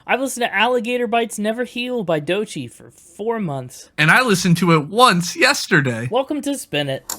I've listened to Alligator Bites Never Heal by Doechii for 4 months. And I listened to it once yesterday. Welcome to Spin It.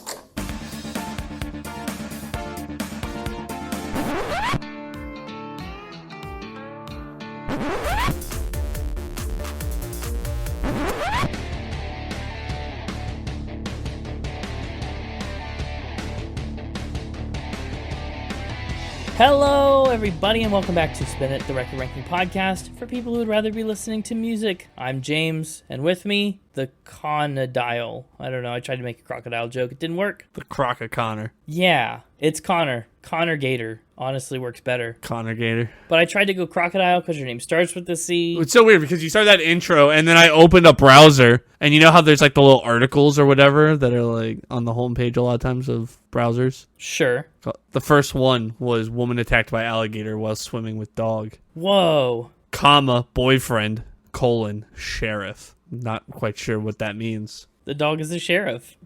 Hello, everybody, and welcome back to Spin It, the record ranking podcast for people who would rather be listening to music. I'm James, and with me, the Conodile. I don't know, I tried to make a crocodile joke. It didn't work. The Croc-a-Connor. Yeah, it's Connor. Connor Gator. Honestly works better. Connor Gator. But I tried to go crocodile because your name starts with the C. It's so weird because you started that intro and then I opened a browser and you know how there's like the little articles or whatever that are like on the homepage a lot of times of browsers? Sure. The first one was woman attacked by alligator while swimming with dog. Whoa. Comma, boyfriend, colon, sheriff. Not quite sure what that means. The dog is the sheriff.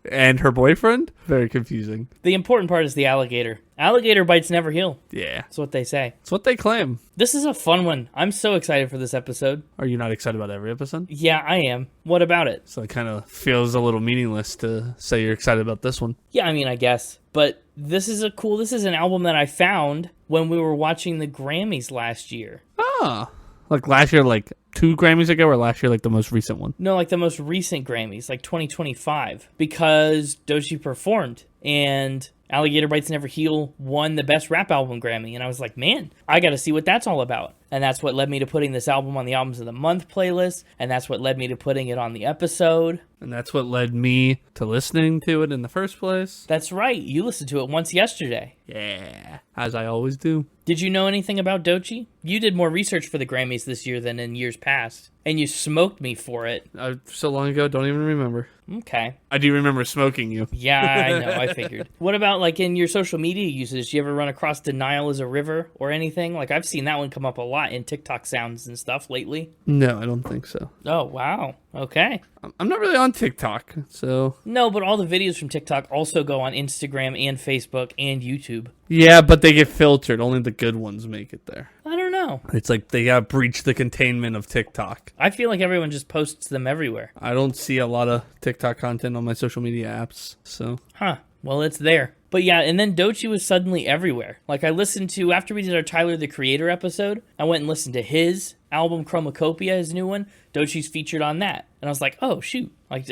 And her boyfriend? Very confusing. The important part is the alligator. Alligator bites never heal. Yeah. That's what they say. It's what they claim. This is a fun one. I'm so excited for this episode. Are you not excited about every episode? Yeah, I am. What about it? So it kind of feels a little meaningless to say you're excited about this one. Yeah, I mean, I guess. But this is an album that I found when we were watching the Grammys last year. Ah. Like last year, like 2 Grammys ago, or last year, like the most recent one? No, like the most recent Grammys, like 2025, because Doechii performed, and Alligator Bites Never Heal won the Best Rap Album Grammy, and I was like, man, I gotta see what that's all about. And that's what led me to putting this album on the Albums of the Month playlist, and that's what led me to putting it on the episode. And that's what led me to listening to it in the first place. That's right, you listened to it once yesterday. Yeah, as I always do. Did you know anything about Doechii? You did more research for the Grammys this year than in years past, and you smoked me for it. So long ago, don't even remember. Okay. I do remember smoking you. Yeah, I know, I figured. What about, like, in your social media usage, do you ever run across Denial is a River or anything? Like, I've seen that one come up a lot in TikTok sounds and stuff lately. No, I don't think so. Oh, wow. Okay. I'm not really on TikTok, so... No, but all the videos from TikTok also go on Instagram and Facebook and YouTube. Yeah, but they get filtered. Only the good ones make it there. I don't know. It's like they got breached the containment of TikTok. I feel like everyone just posts them everywhere. I don't see a lot of TikTok content on my social media apps, so... Huh. Well, it's there. But yeah, and then Doechii was suddenly everywhere. Like, I listened to, after we did our Tyler, the Creator episode, I went and listened to his album Chromacopia, his new one. Doechii's featured on that. And I was like, oh, shoot. Like,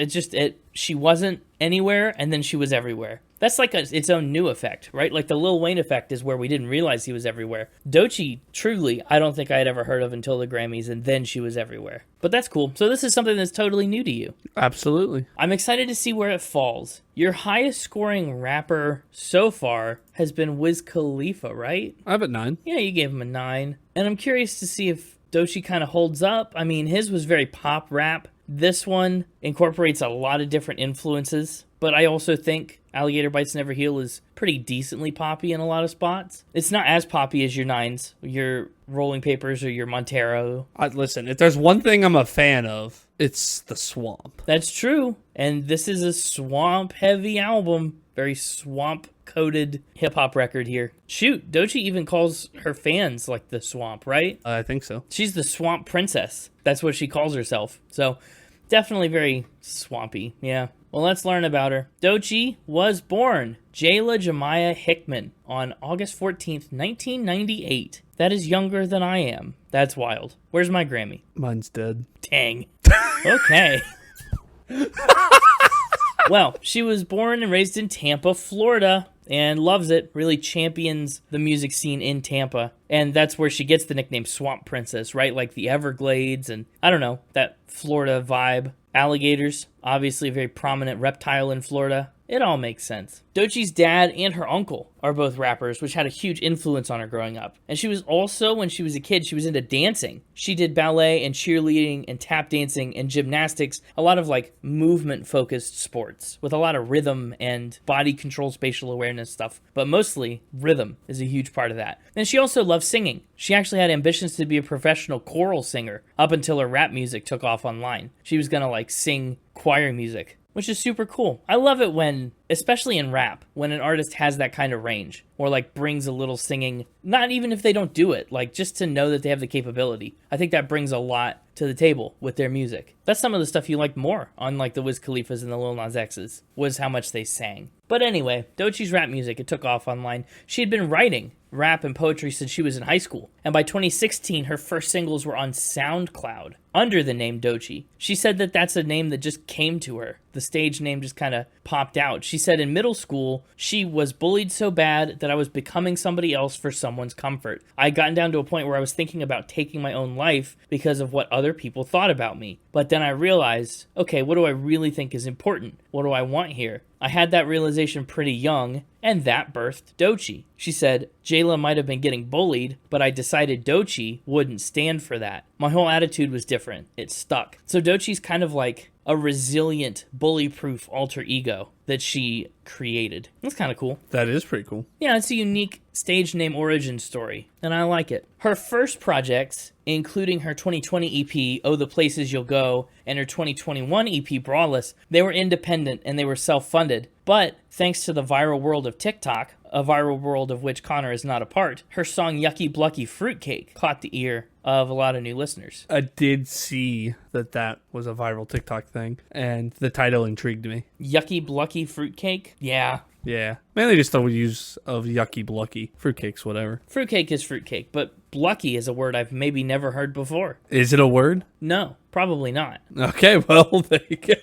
she wasn't anywhere, and then she was everywhere. That's like its own new effect, right? Like the Lil Wayne effect is where we didn't realize he was everywhere. Doechii, truly, I don't think I had ever heard of until the Grammys, and then she was everywhere. But that's cool. So this is something that's totally new to you. Absolutely. I'm excited to see where it falls. Your highest scoring rapper so far has been Wiz Khalifa, right? I have it 9. Yeah, you gave him a 9. And I'm curious to see if Doechii kind of holds up. I mean, his was very pop rap. This one incorporates a lot of different influences, but I also think Alligator Bites Never Heal is pretty decently poppy in a lot of spots. It's not as poppy as your 9s, your Rolling Papers, or your Montero. Listen, if there's one thing I'm a fan of, it's the swamp. That's true, and this is a swamp-heavy album. Very swamp-coated hip-hop record here. Shoot, Doechii even calls her fans like the swamp, right? I think so. She's the swamp princess. That's what she calls herself. So, definitely very swampy, yeah. Well, let's learn about her. Doechii was born Jayla Jemiah Hickman on August 14th, 1998. That is younger than I am. That's wild. Where's my Grammy? Mine's dead. Dang. Okay. Well, she was born and raised in Tampa, Florida, and loves it, really champions the music scene in Tampa. And that's where she gets the nickname Swamp Princess, right? Like the Everglades and, I don't know, that Florida vibe. Alligators, obviously a very prominent reptile in Florida. It all makes sense. Doechii's dad and her uncle are both rappers, which had a huge influence on her growing up. And she was also, when she was a kid, she was into dancing. She did ballet and cheerleading and tap dancing and gymnastics, a lot of like movement-focused sports with a lot of rhythm and body control, spatial awareness stuff. But mostly, rhythm is a huge part of that. And she also loved singing. She actually had ambitions to be a professional choral singer up until her rap music took off online. She was gonna like sing choir music, which is super cool. I love it when, especially in rap, when an artist has that kind of range or like brings a little singing, not even if they don't do it, like just to know that they have the capability. I think that brings a lot to the table with their music. That's some of the stuff you liked more on like the Wiz Khalifas and the Lil Nas X's, was how much they sang. But anyway, Doechii's rap music, it took off online. She had been writing rap and poetry since she was in high school, and by 2016 her first singles were on SoundCloud under the name Doechii. She said that that's a name that just came to her. The stage name just kind of popped out. She said in middle school she was bullied so bad that I was becoming somebody else for someone's comfort. I had gotten down to a point where I was thinking about taking my own life because of what other people thought about me. But then I realized, okay, what do I really think is important? What do I want here? I had that realization pretty young, and that birthed Doechii. She said, Jayla might have been getting bullied, but I decided Doechii wouldn't stand for that. My whole attitude was different. It stuck. So Doechii's kind of like a resilient, bully-proof alter ego that she created. That's kind of cool. That is pretty cool. Yeah, it's a unique stage name origin story, and I like it. Her first projects, including her 2020 EP, Oh the Places You'll Go, and her 2021 EP, Brawless, they were independent and they were self-funded. But thanks to the viral world of TikTok, a viral world of which Connor is not a part, her song Yucky Blucky Fruitcake caught the ear of a lot of new listeners. I did see that was a viral TikTok thing, and the title intrigued me. Yucky Blucky Fruitcake? Yeah. Yeah. Mainly just the use of yucky blucky. Fruitcakes, whatever. Fruitcake is fruitcake, but blucky is a word I've maybe never heard before. Is it a word? No, probably not. Okay, well, there you go.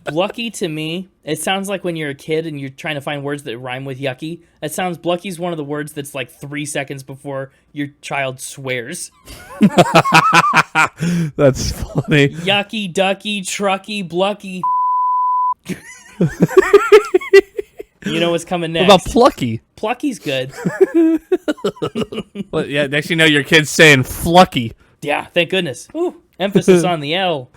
Blucky to me, it sounds like when you're a kid and you're trying to find words that rhyme with yucky. It sounds, Blucky's one of the words that's like 3 seconds before your child swears. That's funny. Yucky, ducky, trucky, blucky. You know what's coming next. What about plucky? Plucky's good. Well, yeah, next you know your kid's saying flucky. Yeah, thank goodness. Ooh, emphasis on the L.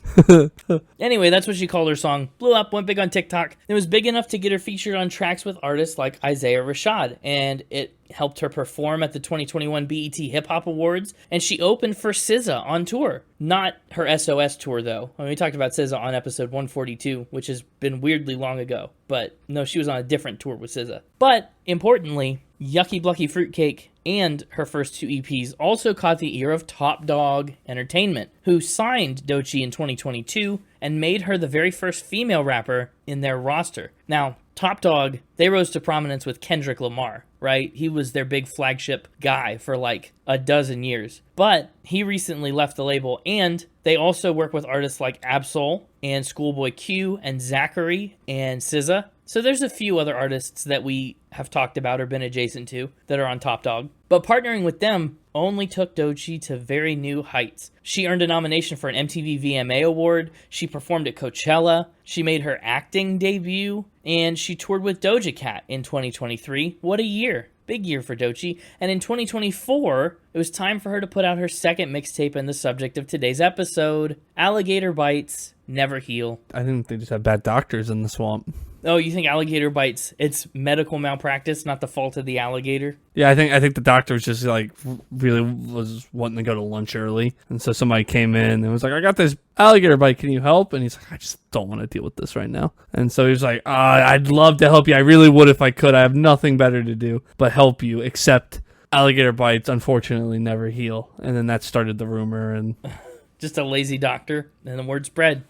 Anyway, that's what she called her song. Blew up, went big on TikTok. It was big enough to get her featured on tracks with artists like Isaiah Rashad, and it helped her perform at the 2021 BET Hip Hop Awards, and she opened for SZA on tour. Not her SOS tour, though. I mean, we talked about SZA on episode 142, which has been weirdly long ago, but no, she was on a different tour with SZA. But, importantly, Yucky Blucky Fruitcake and her first 2 EPs also caught the ear of Top Dog Entertainment, who signed Doechii in 2022 and made her the very first female rapper in their roster. Now, Top Dog, they rose to prominence with Kendrick Lamar, right? He was their big flagship guy for like a dozen years. But he recently left the label, and they also work with artists like Absol and Schoolboy Q and Zachary and SZA. So there's a few other artists that we have talked about or been adjacent to that are on Top Dog. But partnering with them only took Doechii to very new heights. She earned a nomination for an MTV VMA award, she performed at Coachella, she made her acting debut, and she toured with Doja Cat in 2023. What a year. Big year for Doechii. And in 2024, it was time for her to put out her second mixtape and the subject of today's episode, Alligator Bites, Never Heal. I think they just have bad doctors in the swamp. Oh, you think alligator bites, it's medical malpractice, not the fault of the alligator? Yeah, I think the doctor was just like really was wanting to go to lunch early, and so somebody came in and was like, "I got this alligator bite. Can you help?" And he's like, "I just don't want to deal with this right now." And so he was like, "I'd love to help you. I really would if I could. I have nothing better to do but help you. Except alligator bites, unfortunately, never heal." And then that started the rumor and. Just a lazy doctor, and the word spread.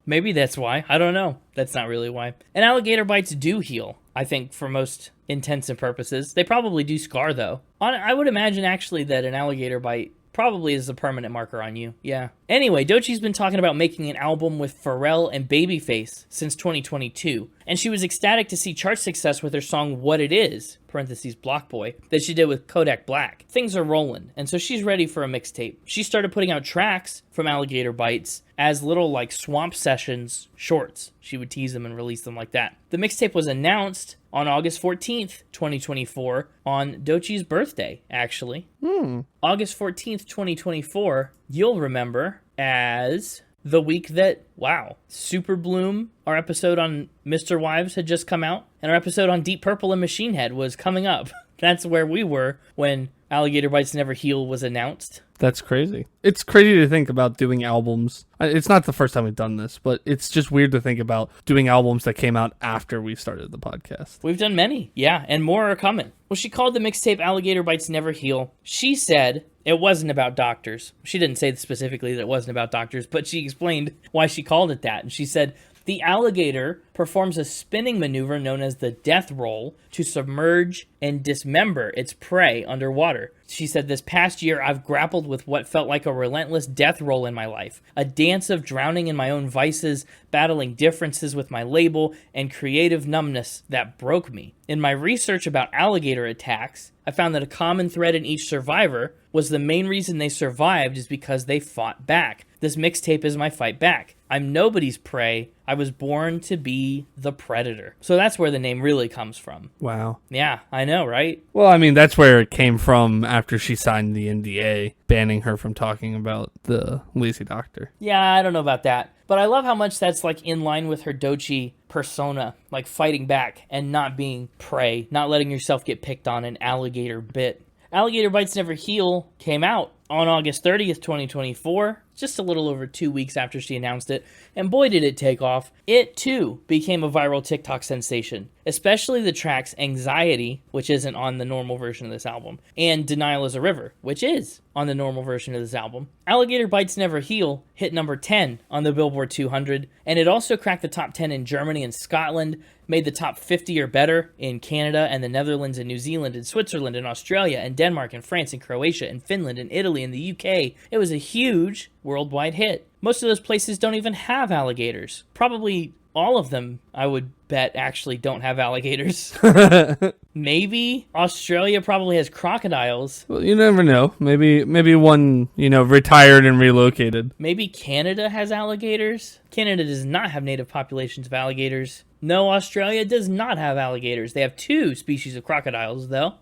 Maybe that's why. I don't know. That's not really why. And alligator bites do heal, I think, for most intents and purposes. They probably do scar, though. I would imagine, actually, that an alligator bite probably is a permanent marker on you. Yeah. Anyway, Doechii's been talking about making an album with Pharrell and Babyface since 2022, and she was ecstatic to see chart success with her song What It Is, parentheses Block Boy, that she did with Kodak Black. Things are rolling, and so she's ready for a mixtape. She started putting out tracks from Alligator Bites as little like swamp sessions shorts. She would tease them and release them like that. The mixtape was announced on August 14th, 2024, on Doechii's birthday, actually. August 14th, 2024, you'll remember as the week that, Super Bloom, our episode on Mr. Wives had just come out, and our episode on Deep Purple and Machine Head was coming up. That's where we were when Alligator Bites Never Heal was announced. That's crazy. It's crazy to think about doing albums. It's not the first time we've done this, but it's just weird to think about doing albums that came out after we started the podcast. We've done many, yeah, and more are coming. Well, she called the mixtape Alligator Bites Never Heal. She said it wasn't about doctors. She didn't say specifically that it wasn't about doctors, but she explained why she called it that. And she said, the alligator performs a spinning maneuver known as the death roll to submerge and dismember its prey underwater. She said, this past year, I've grappled with what felt like a relentless death roll in my life, a dance of drowning in my own vices, battling differences with my label, and creative numbness that broke me. In my research about alligator attacks, I found that a common thread in each survivor was the main reason they survived is because they fought back. This mixtape is my fight back. I'm nobody's prey. I was born to be the predator. So that's where the name really comes from. Wow. Yeah, I know, right? Well, I mean, that's where it came from after she signed the NDA, banning her from talking about the lazy doctor. Yeah, I don't know about that. But I love how much that's like in line with her Doechii persona, like fighting back and not being prey, not letting yourself get picked on and alligator bit. Alligator Bites Never Heal came out on August 30th, 2024, just a little over 2 weeks after she announced it, and boy did it take off. It, too, became a viral TikTok sensation, especially the tracks Anxiety, which isn't on the normal version of this album, and Denial is a River, which is on the normal version of this album. Alligator Bites Never Heal hit number 10 on the Billboard 200, and it also cracked the top 10 in Germany and Scotland, made the top 50 or better in Canada and the Netherlands and New Zealand and Switzerland and Australia and Denmark and France and Croatia and Finland and Italy and the UK. It was a huge worldwide hit. Most of those places don't even have alligators. Probably all of them, I would bet, actually don't have alligators. Maybe Australia probably has crocodiles. Well, you never know. Maybe one, retired and relocated. Maybe Canada has alligators. Canada does not have native populations of alligators. No, Australia does not have alligators. They have 2 species of crocodiles, though.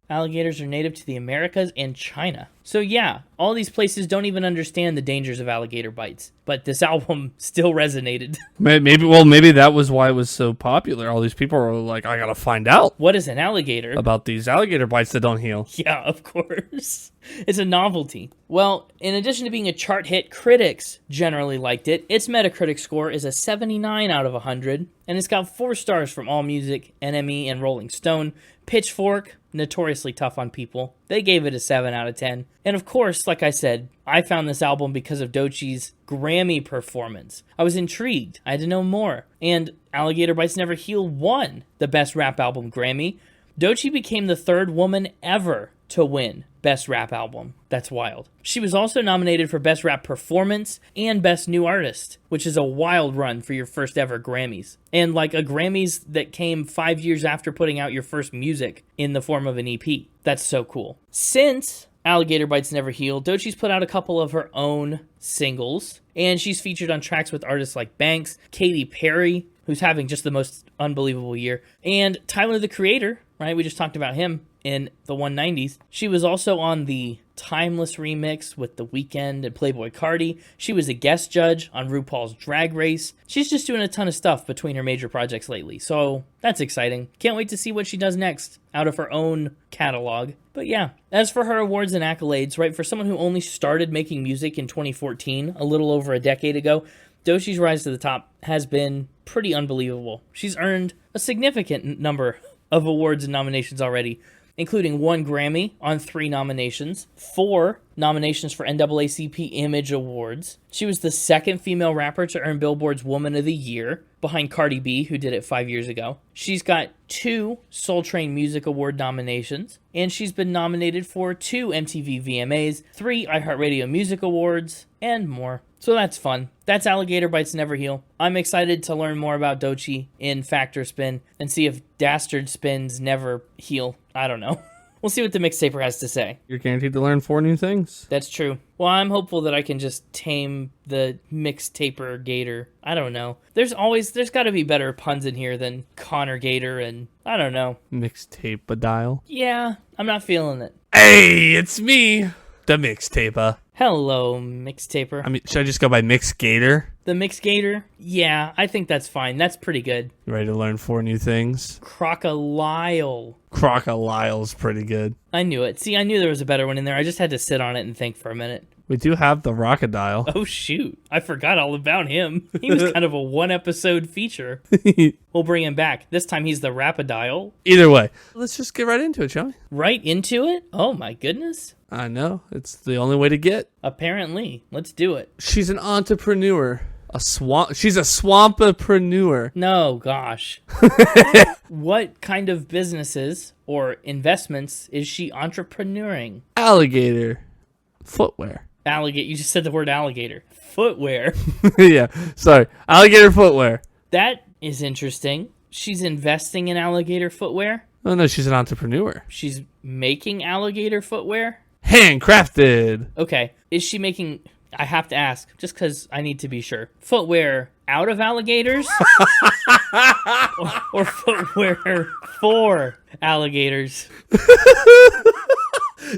Alligators are native to the Americas and China. So yeah, all these places don't even understand the dangers of alligator bites. But this album still resonated. Maybe that was why it was so popular. All these people were like, I gotta find out. What is an alligator? About these alligator bites that don't heal. Yeah, of course. It's a novelty. Well, in addition to being a chart hit, critics generally liked it. Its Metacritic score is a 79 out of 100, and it's got 4 stars from AllMusic, NME, and Rolling Stone. Pitchfork, notoriously tough on people, they gave it a 7 out of 10. And of course, like I said, I found this album because of Doechii's Grammy performance. I was intrigued. I had to know more. And Alligator Bites Never Heal won the Best Rap Album Grammy. Doechii became the 3rd woman ever to win Best Rap Album. That's wild. She was also nominated for Best Rap Performance and Best New Artist, which is a wild run for your first ever Grammys. And like a Grammys that came 5 years after putting out your first music in the form of an EP. That's so cool. Since Alligator Bites Never Heal, Doechii's put out a couple of her own singles, and she's featured on tracks with artists like Banks, Katy Perry, who's having just the most unbelievable year, and Tyler, the Creator, right? We just talked about him in the 190s. She was also on the Timeless remix with The Weeknd and Playboi Carti. She was a guest judge on RuPaul's Drag Race. She's just doing a ton of stuff between her major projects lately, so that's exciting. Can't wait to see what she does next out of her own catalog. But yeah, as for her awards and accolades, right, for someone who only started making music in 2014, a little over a decade ago, Doechii's rise to the top has been pretty unbelievable. She's earned a significant number of awards and nominations already, including 1 Grammy on 3 nominations, 4 nominations for NAACP Image Awards. She was the 2nd female rapper to earn Billboard's Woman of the Year, behind Cardi B, who did it 5 years ago. She's got 2 Soul Train Music Award nominations, and she's been nominated for 2 MTV VMAs, 3 iHeartRadio Music Awards, and more. So that's fun. That's Alligator Bites Never Heal. I'm excited to learn more about Doechii in Factor Spin and see if Dastard Spins never heal. I don't know. We'll see what the mixtaper has to say. You're guaranteed to learn 4 new things. That's true. Well, I'm hopeful that I can just tame the mixtaper gator. I don't know. There's got to be better puns in here than Connor Gator and I don't know. Mixtape-a-dial. Yeah, I'm not feeling it. Hey, it's me, the mixtaper. Hello, mixtaper. I mean, should I just go by Mix Gator? The Mix Gator? Yeah, I think that's fine. That's pretty good. You ready to learn 4 new things? Crocodile. Crocodile's pretty good. I knew it. See, I knew there was a better one in there. I just had to sit on it and think for a minute. We do have the Crocodile. Oh, shoot. I forgot all about him. He was kind of a one-episode feature. We'll bring him back. This time he's the Rapidile. Either way, let's just get right into it, shall we? Right into it? Oh, my goodness. I know. It's the only way to get. Apparently. Let's do it. She's an entrepreneur. She's a swampapreneur. No, gosh. What kind of businesses or investments is she entrepreneuring? Alligator footwear. Alligator. You just said the word alligator. Footwear. Yeah, sorry. Alligator footwear. That is interesting. She's investing in alligator footwear? Oh, no, she's an entrepreneur. She's making alligator footwear? Handcrafted. Okay. Is she making... I have to ask, just because I need to be sure. Footwear out of alligators? or footwear for alligators?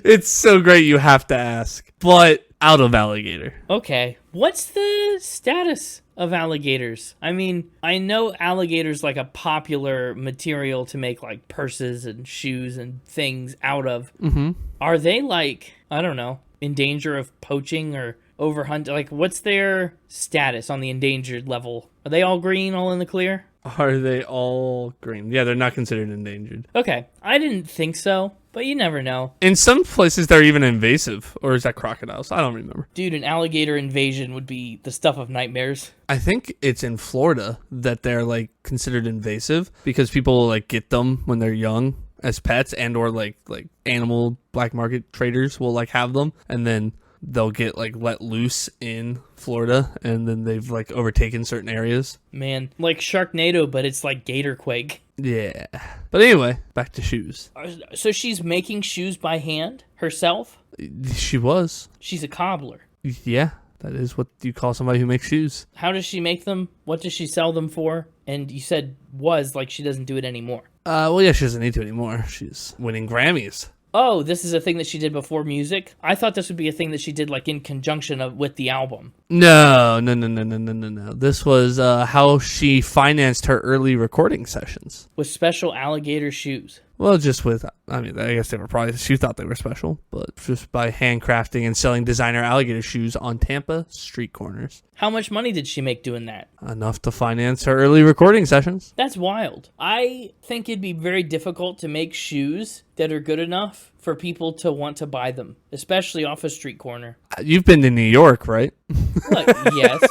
It's so great you have to ask. But out of alligator. Okay. What's the status of alligators? I mean, I know alligators like a popular material to make like purses and shoes and things out of. Mm-hmm. Are they like, I don't know, in danger of poaching or overhunt? Like, what's their status on the endangered level? Are they all green, all in the clear? Are they all green? Yeah, they're not considered endangered. Okay. I didn't think so, but you never know. In some places, they're even invasive. Or is that crocodiles? I don't remember. Dude, an alligator invasion would be the stuff of nightmares. I think it's in Florida that they're, like, considered invasive because people, like, get them when they're young as pets and or, like animal black market traders will, like, have them. And then they'll get like let loose in Florida and then they've like overtaken certain areas. Man, like Sharknado, but it's like Gator Quake. Yeah. But anyway, back to shoes. So she's making shoes by hand herself? She was. She's a cobbler. Yeah, that is what you call somebody who makes shoes. How does she make them? What does she sell them for? And you said was, like she doesn't do it anymore. Well, yeah, she doesn't need to anymore. She's winning Grammys. Oh, this is a thing that she did before music? I thought this would be a thing that she did like in conjunction with the album. No. This was how she financed her early recording sessions. With special alligator shoes. Well, just with, I mean, I guess they were probably, she thought they were special, but just by handcrafting and selling designer alligator shoes on Tampa street corners. How much money did she make doing that? Enough to finance her early recording sessions. That's wild. I think it'd be very difficult to make shoes that are good enough for people to want to buy them, especially off a street corner. You've been to New York, right? Look, yes.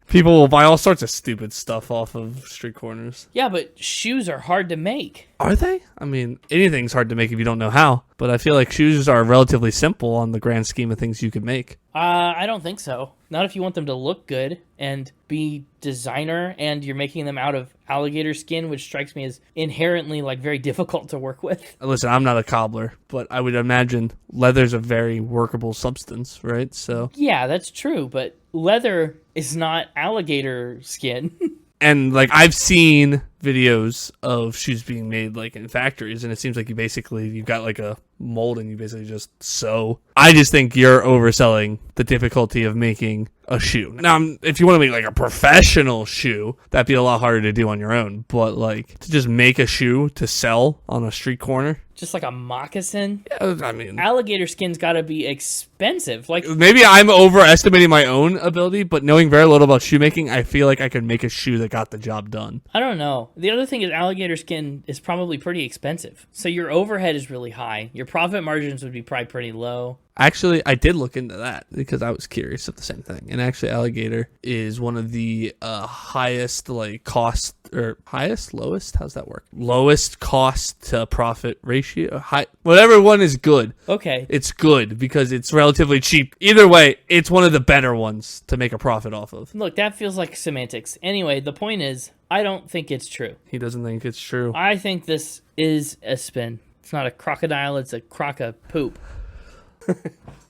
People will buy all sorts of stupid stuff off of street corners. Yeah, but shoes are hard to make. Are they? I mean, anything's hard to make if you don't know how. But I feel like shoes are relatively simple on the grand scheme of things you can make. I don't think so. Not if you want them to look good and be designer and you're making them out of alligator skin, which strikes me as inherently like very difficult to work with. Listen, I'm not a cobbler, but I would imagine leather's a very workable substance, right? So yeah, that's true, but leather is not alligator skin. And like I've seen videos of shoes being made like in factories, and it seems like you've got like a mold and you basically just sew. I just think you're overselling the difficulty of making a shoe. Now, if you want to make like a professional shoe, that'd be a lot harder to do on your own. But like to just make a shoe to sell on a street corner, just like a moccasin. Yeah, I mean, alligator skin's got to be expensive. Like maybe I'm overestimating my own ability, but knowing very little about shoemaking, I feel like I could make a shoe that got the job done. I don't know. The other thing is alligator skin is probably pretty expensive. So your overhead is really high. Your profit margins would be probably pretty low. Actually, I did look into that because I was curious of the same thing. And actually, alligator is one of the highest like cost or lowest. How's that work? Lowest cost to profit ratio. Whatever one is good. Okay. It's good because it's relatively cheap. Either way, it's one of the better ones to make a profit off of. Look, that feels like semantics. Anyway, the point is, I don't think it's true. He doesn't think it's true. I think this is a spin. It's not a crocodile, it's a croca poop.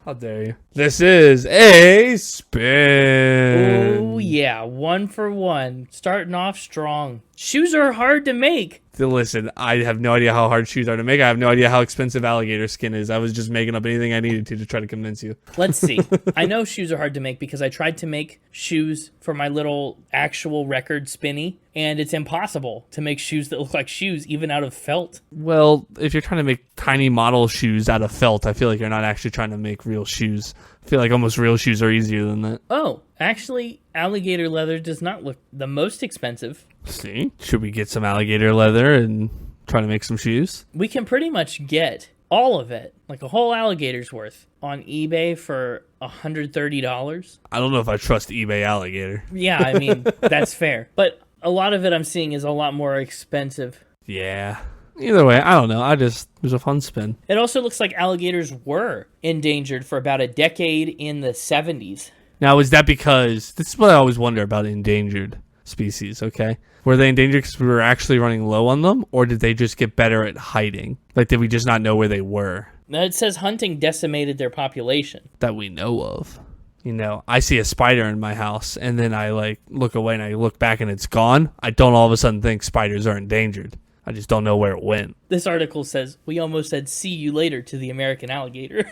How dare you? This is a spin. Oh, yeah. 1 for 1. Starting off strong. Shoes are hard to make. Listen, I have no idea how hard shoes are to make. I have no idea how expensive alligator skin is. I was just making up anything I needed to try to convince you. Let's see. I know shoes are hard to make because I tried to make shoes for my little actual record spinny, and it's impossible to make shoes that look like shoes, even out of felt. Well, if you're trying to make tiny model shoes out of felt, I feel like you're not actually trying to make real shoes. I feel like almost real shoes are easier than that. Oh, actually, alligator leather does not look the most expensive. See? Should we get some alligator leather and try to make some shoes? We can pretty much get all of it, like a whole alligator's worth, on eBay for $130. I don't know if I trust eBay alligator. Yeah, I mean, that's fair. But a lot of it I'm seeing is a lot more expensive. Yeah. Either way, I don't know. It was a fun spin. It also looks like alligators were endangered for about a decade in the 70s. Now, is that because... This is what I always wonder about endangered species, okay? Were they endangered because we were actually running low on them, or did they just get better at hiding? Like, did we just not know where they were? Now, it says hunting decimated their population. That we know of. You know, I see a spider in my house, and then I, look away and I look back and it's gone. I don't all of a sudden think spiders are endangered. I just don't know where it went. This article says, we almost said see you later to the American alligator.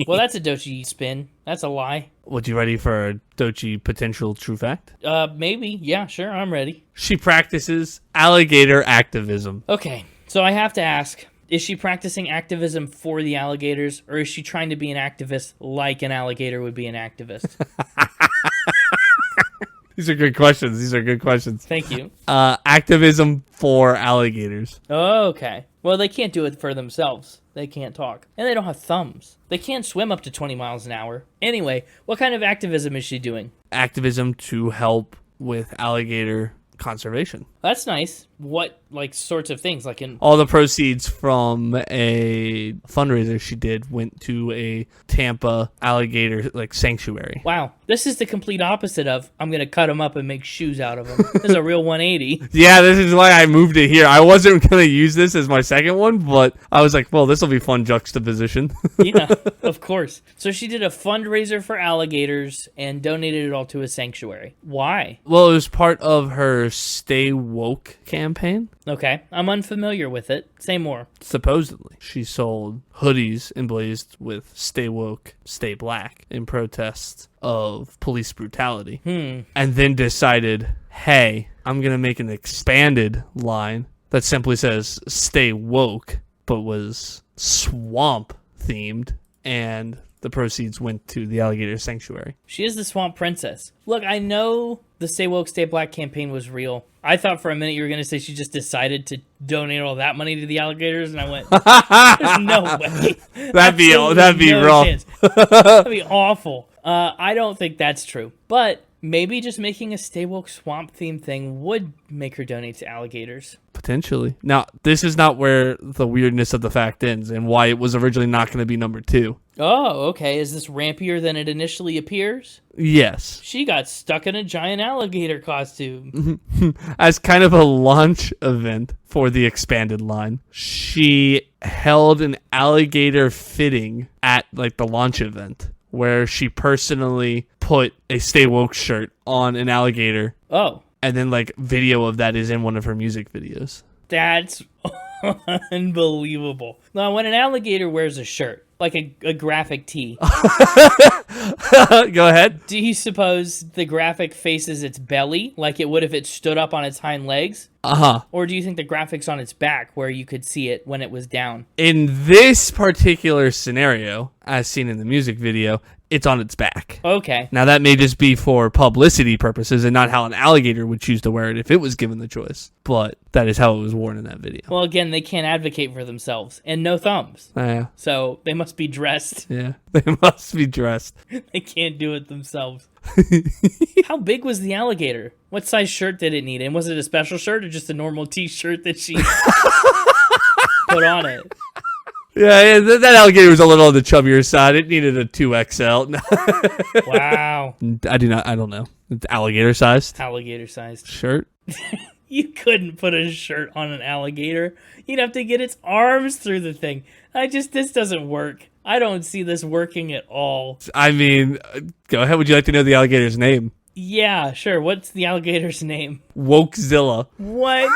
Well, that's a Doechii spin. That's a lie. Would you ready for a Doechii potential true fact? Maybe. Yeah, sure. I'm ready. She practices alligator activism. Okay. So I have to ask, is she practicing activism for the alligators, or is she trying to be an activist like an alligator would be an activist? These are good questions. Thank you. Activism for alligators. Okay. Well, they can't do it for themselves. They can't talk. And they don't have thumbs. They can't swim up to 20 miles an hour. Anyway, what kind of activism is she doing? Activism to help with alligator conservation. That's nice. What, sorts of things? All the proceeds from a fundraiser she did went to a Tampa alligator, sanctuary. Wow. This is the complete opposite of, I'm going to cut them up and make shoes out of them. This is a real 180. Yeah, this is why I moved it here. I wasn't going to use this as my second one, but I was like, well, this will be fun juxtaposition. Yeah, of course. So she did a fundraiser for alligators and donated it all to a sanctuary. Why? Well, it was part of her Stay Woke campaign. Okay, I'm unfamiliar with it. Say more. Supposedly, she sold hoodies emblazoned with Stay Woke, Stay Black in protest of police brutality. And then decided, hey, I'm going to make an expanded line that simply says Stay Woke, but was swamp themed, and the proceeds went to the alligator sanctuary. She is the swamp princess. Look, I know the Stay Woke, Stay Black campaign was real. I thought for a minute you were going to say she just decided to donate all that money to the alligators, and I went, there's no way. That'd be rough. That'd be awful. I don't think that's true. But maybe just making a Stay Woke swamp theme thing would make her donate to alligators. Potentially. Now, this is not where the weirdness of the fact ends and why it was originally not going to be number 2. Oh, okay. Is this rampier than it initially appears? Yes. She got stuck in a giant alligator costume. As kind of a launch event for the expanded line, she held an alligator fitting at the launch event where she personally put a Stay Woke shirt on an alligator. Oh. And then video of that is in one of her music videos. That's unbelievable. Now, when an alligator wears a shirt, like a graphic tee. Go ahead. Do you suppose the graphic faces its belly like it would if it stood up on its hind legs? Uh-huh. Or do you think the graphic's on its back where you could see it when it was down? In this particular scenario, as seen in the music video, it's on its back. Okay. Now, that may just be for publicity purposes and not how an alligator would choose to wear it if it was given the choice. But that is how it was worn in that video. Well, again, they can't advocate for themselves. And no thumbs. Yeah. So they must be dressed. Yeah, they must be dressed. They can't do it themselves. How big was the alligator? What size shirt did it need? And was it a special shirt or just a normal t-shirt that she put on it? Yeah, that alligator was a little on the chubbier side. It needed a 2XL. Wow. I don't know. It's alligator sized. Alligator sized Shirt? You couldn't put a shirt on an alligator. You'd have to get its arms through the thing. This doesn't work. I don't see this working at all. I mean, go ahead. Would you like to know the alligator's name? Yeah, sure. What's the alligator's name? Wokezilla. What?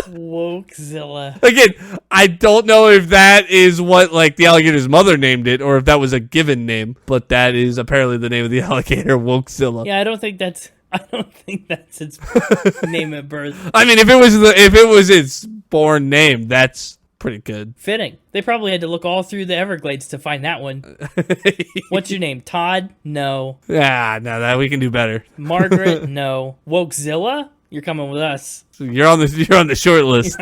Wokezilla. Again, I don't know if that is what like the alligator's mother named it or if that was a given name, but that is apparently the name of the alligator, Wokezilla. Yeah, I don't think that's its name at birth. I mean, if it was its born name, that's pretty good. Fitting. They probably had to look all through the Everglades to find that one. What's your name? Todd? No. Yeah, no, that we can do better. Margaret? No. Wokezilla? You're coming with us. So you're on the short list.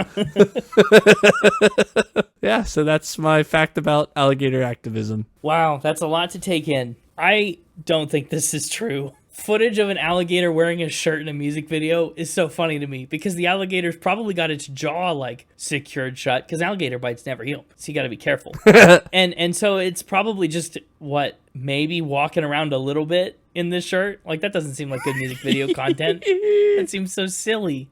Yeah, so that's my fact about alligator activism. Wow, that's a lot to take in. I don't think this is true. Footage of an alligator wearing a shirt in a music video is so funny to me because the alligator's probably got its jaw like secured shut because alligator bites never heal, so you got to be careful. and so it's probably just maybe walking around a little bit in this shirt. Like that doesn't seem like good music video content. That seems so silly.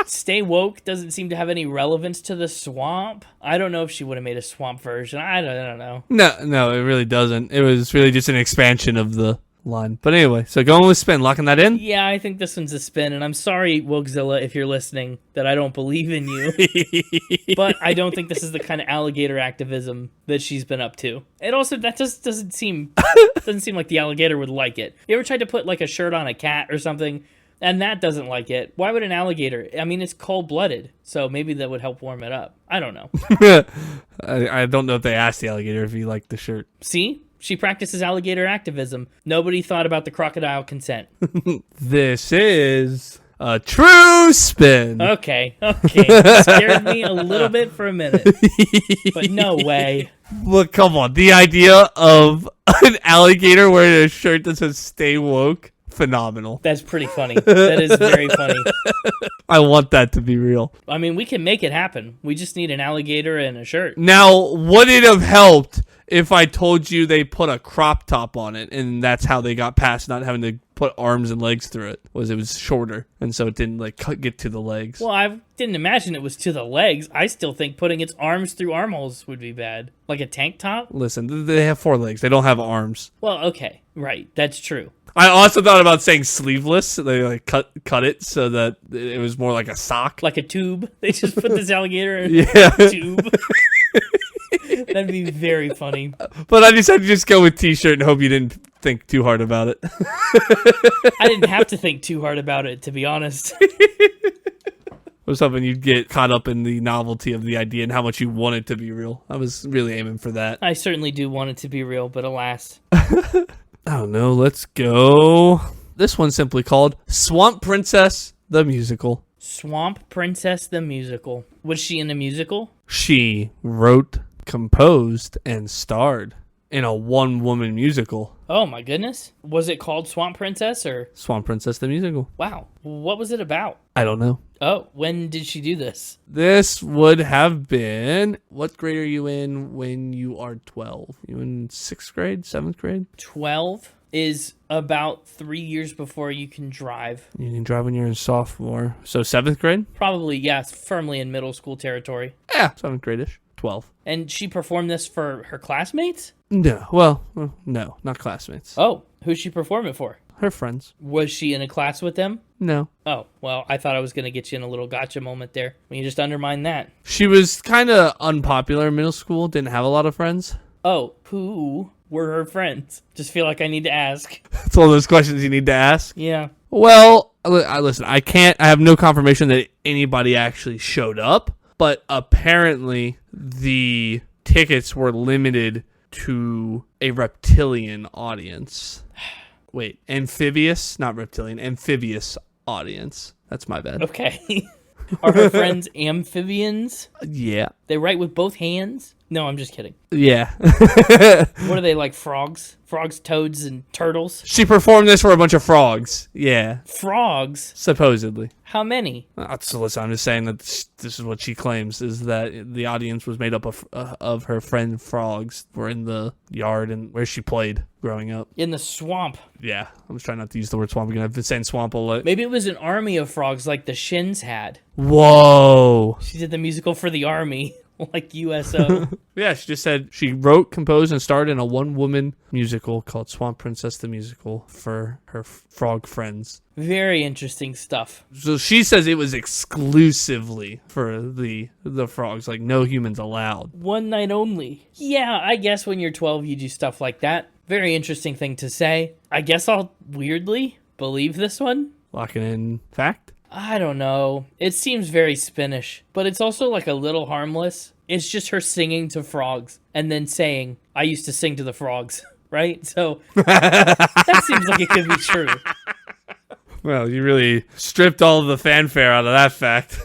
Stay Woke doesn't seem to have any relevance to the swamp. I don't know if she would have made a swamp version. I don't know. No, it really doesn't. It was really just an expansion of the line. But anyway, so going with spin, locking that in? Yeah, I think this one's a spin, and I'm sorry, Wokezilla, if you're listening, that I don't believe in you. But I don't think this is the kind of alligator activism that she's been up to. And also, that just doesn't seem like the alligator would like it. You ever tried to put like a shirt on a cat or something, and that doesn't like it? Why would an alligator? I mean, it's cold-blooded, so maybe that would help warm it up. I don't know. I don't know if they asked the alligator if he liked the shirt. See? She practices alligator activism. Nobody thought about the crocodile consent. This is a true spin. Okay. It scared me a little bit for a minute. But no way. Look, come on. The idea of an alligator wearing a shirt that says "Stay Woke," phenomenal. That's pretty funny. That is very funny. I want that to be real. I mean, we can make it happen. We just need an alligator and a shirt. Now, would it have helped if I told you they put a crop top on it and that's how they got past not having to put arms and legs through it? It was shorter, and so it didn't get to the legs. Well, I didn't imagine it was to the legs. I still think putting its arms through armholes would be bad. Like a tank top? Listen, they have 4 legs. They don't have arms. Well, okay. Right. That's true. I also thought about saying sleeveless. They cut it so that it was more like a sock. Like a tube. They just put this alligator in Yeah. a tube. That'd be very funny. But I decided to just go with t-shirt and hope you didn't think too hard about it. I didn't have to think too hard about it, to be honest. I was hoping you'd get caught up in the novelty of the idea and how much you want it to be real. I was really aiming for that. I certainly do want it to be real, but alas. I don't know. Let's go. This one's simply called Swamp Princess the Musical. Swamp Princess the Musical. Was she in a musical? She wrote, composed, and starred in a one-woman musical. Oh my goodness. Was it called Swamp Princess or? Swamp Princess the Musical. Wow. What was it about? I don't know. Oh, when did she do this? This would have been... What grade are you in when you are 12? You in 6th grade? 7th grade? 12 is about 3 years before you can drive. You can drive when you're in sophomore. So 7th grade? Probably, yes, firmly in middle school territory. Yeah, 7th grade-ish. 12. And she performed this for her classmates? No. Well, no, not classmates. Oh, who'd she perform it for? Her friends. Was she in a class with them? No. Oh, well, I thought I was going to get you in a little gotcha moment there. When you just undermined that. She was kind of unpopular in middle school, didn't have a lot of friends. Oh, who were her friends? Just feel like I need to ask. It's one of those questions you need to ask. Yeah. Well, listen, I have no confirmation that anybody actually showed up, but apparently the tickets were limited to a reptilian audience. Wait, amphibious? Not reptilian, amphibious audience. That's my bad. Okay. Are her friends amphibians? Yeah. They write with both hands? No, I'm just kidding. Yeah. What are they, like frogs? Frogs, toads, and turtles? She performed this for a bunch of frogs. Yeah. Frogs? Supposedly. How many? So listen, I'm just saying that this is what she claims, is that the audience was made up of her friend frogs were in the yard and where she played growing up. In the swamp. Yeah. I was trying not to use the word swamp again. I've been saying swamp a lot. Maybe it was an army of frogs like the Shins had. Whoa. She did the musical for the army. Like USO. Yeah, she just said she wrote, composed, and starred in a one-woman musical called Swamp Princess the Musical for her frog friends. Very interesting stuff. So she says it was exclusively for the frogs, like no humans allowed. One night only. Yeah, I guess when you're 12 you do stuff like that. Very interesting thing to say. I guess I'll weirdly believe this one. Locking in fact? I don't know. It seems very Spanish, but it's also like a little harmless. It's just her singing to frogs and then saying, I used to sing to the frogs, right? So that seems like it could be true. Well, you really stripped all of the fanfare out of that fact.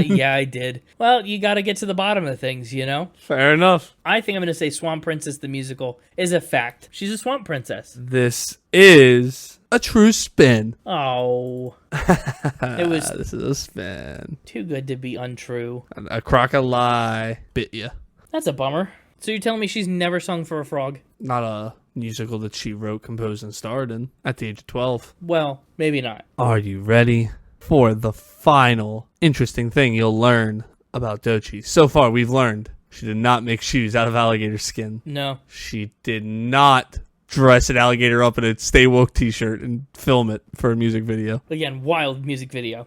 Yeah, I did. Well, you got to get to the bottom of things, you know? Fair enough. I think I'm going to say Swamp Princess the musical is a fact. She's a swamp princess. This is a true spin. Oh. It was This is a spin. too good to be untrue. A crocodile bit ya. That's a bummer. So you're telling me she's never sung for a frog? Not a musical that she wrote, composed, and starred in at the age of 12. Well, maybe not. Are you ready for the final interesting thing you'll learn about Doechii? So far, we've learned she did not make shoes out of alligator skin. No. She did not dress an alligator up in a Stay Woke t-shirt and film it for a music video. Again, wild music video.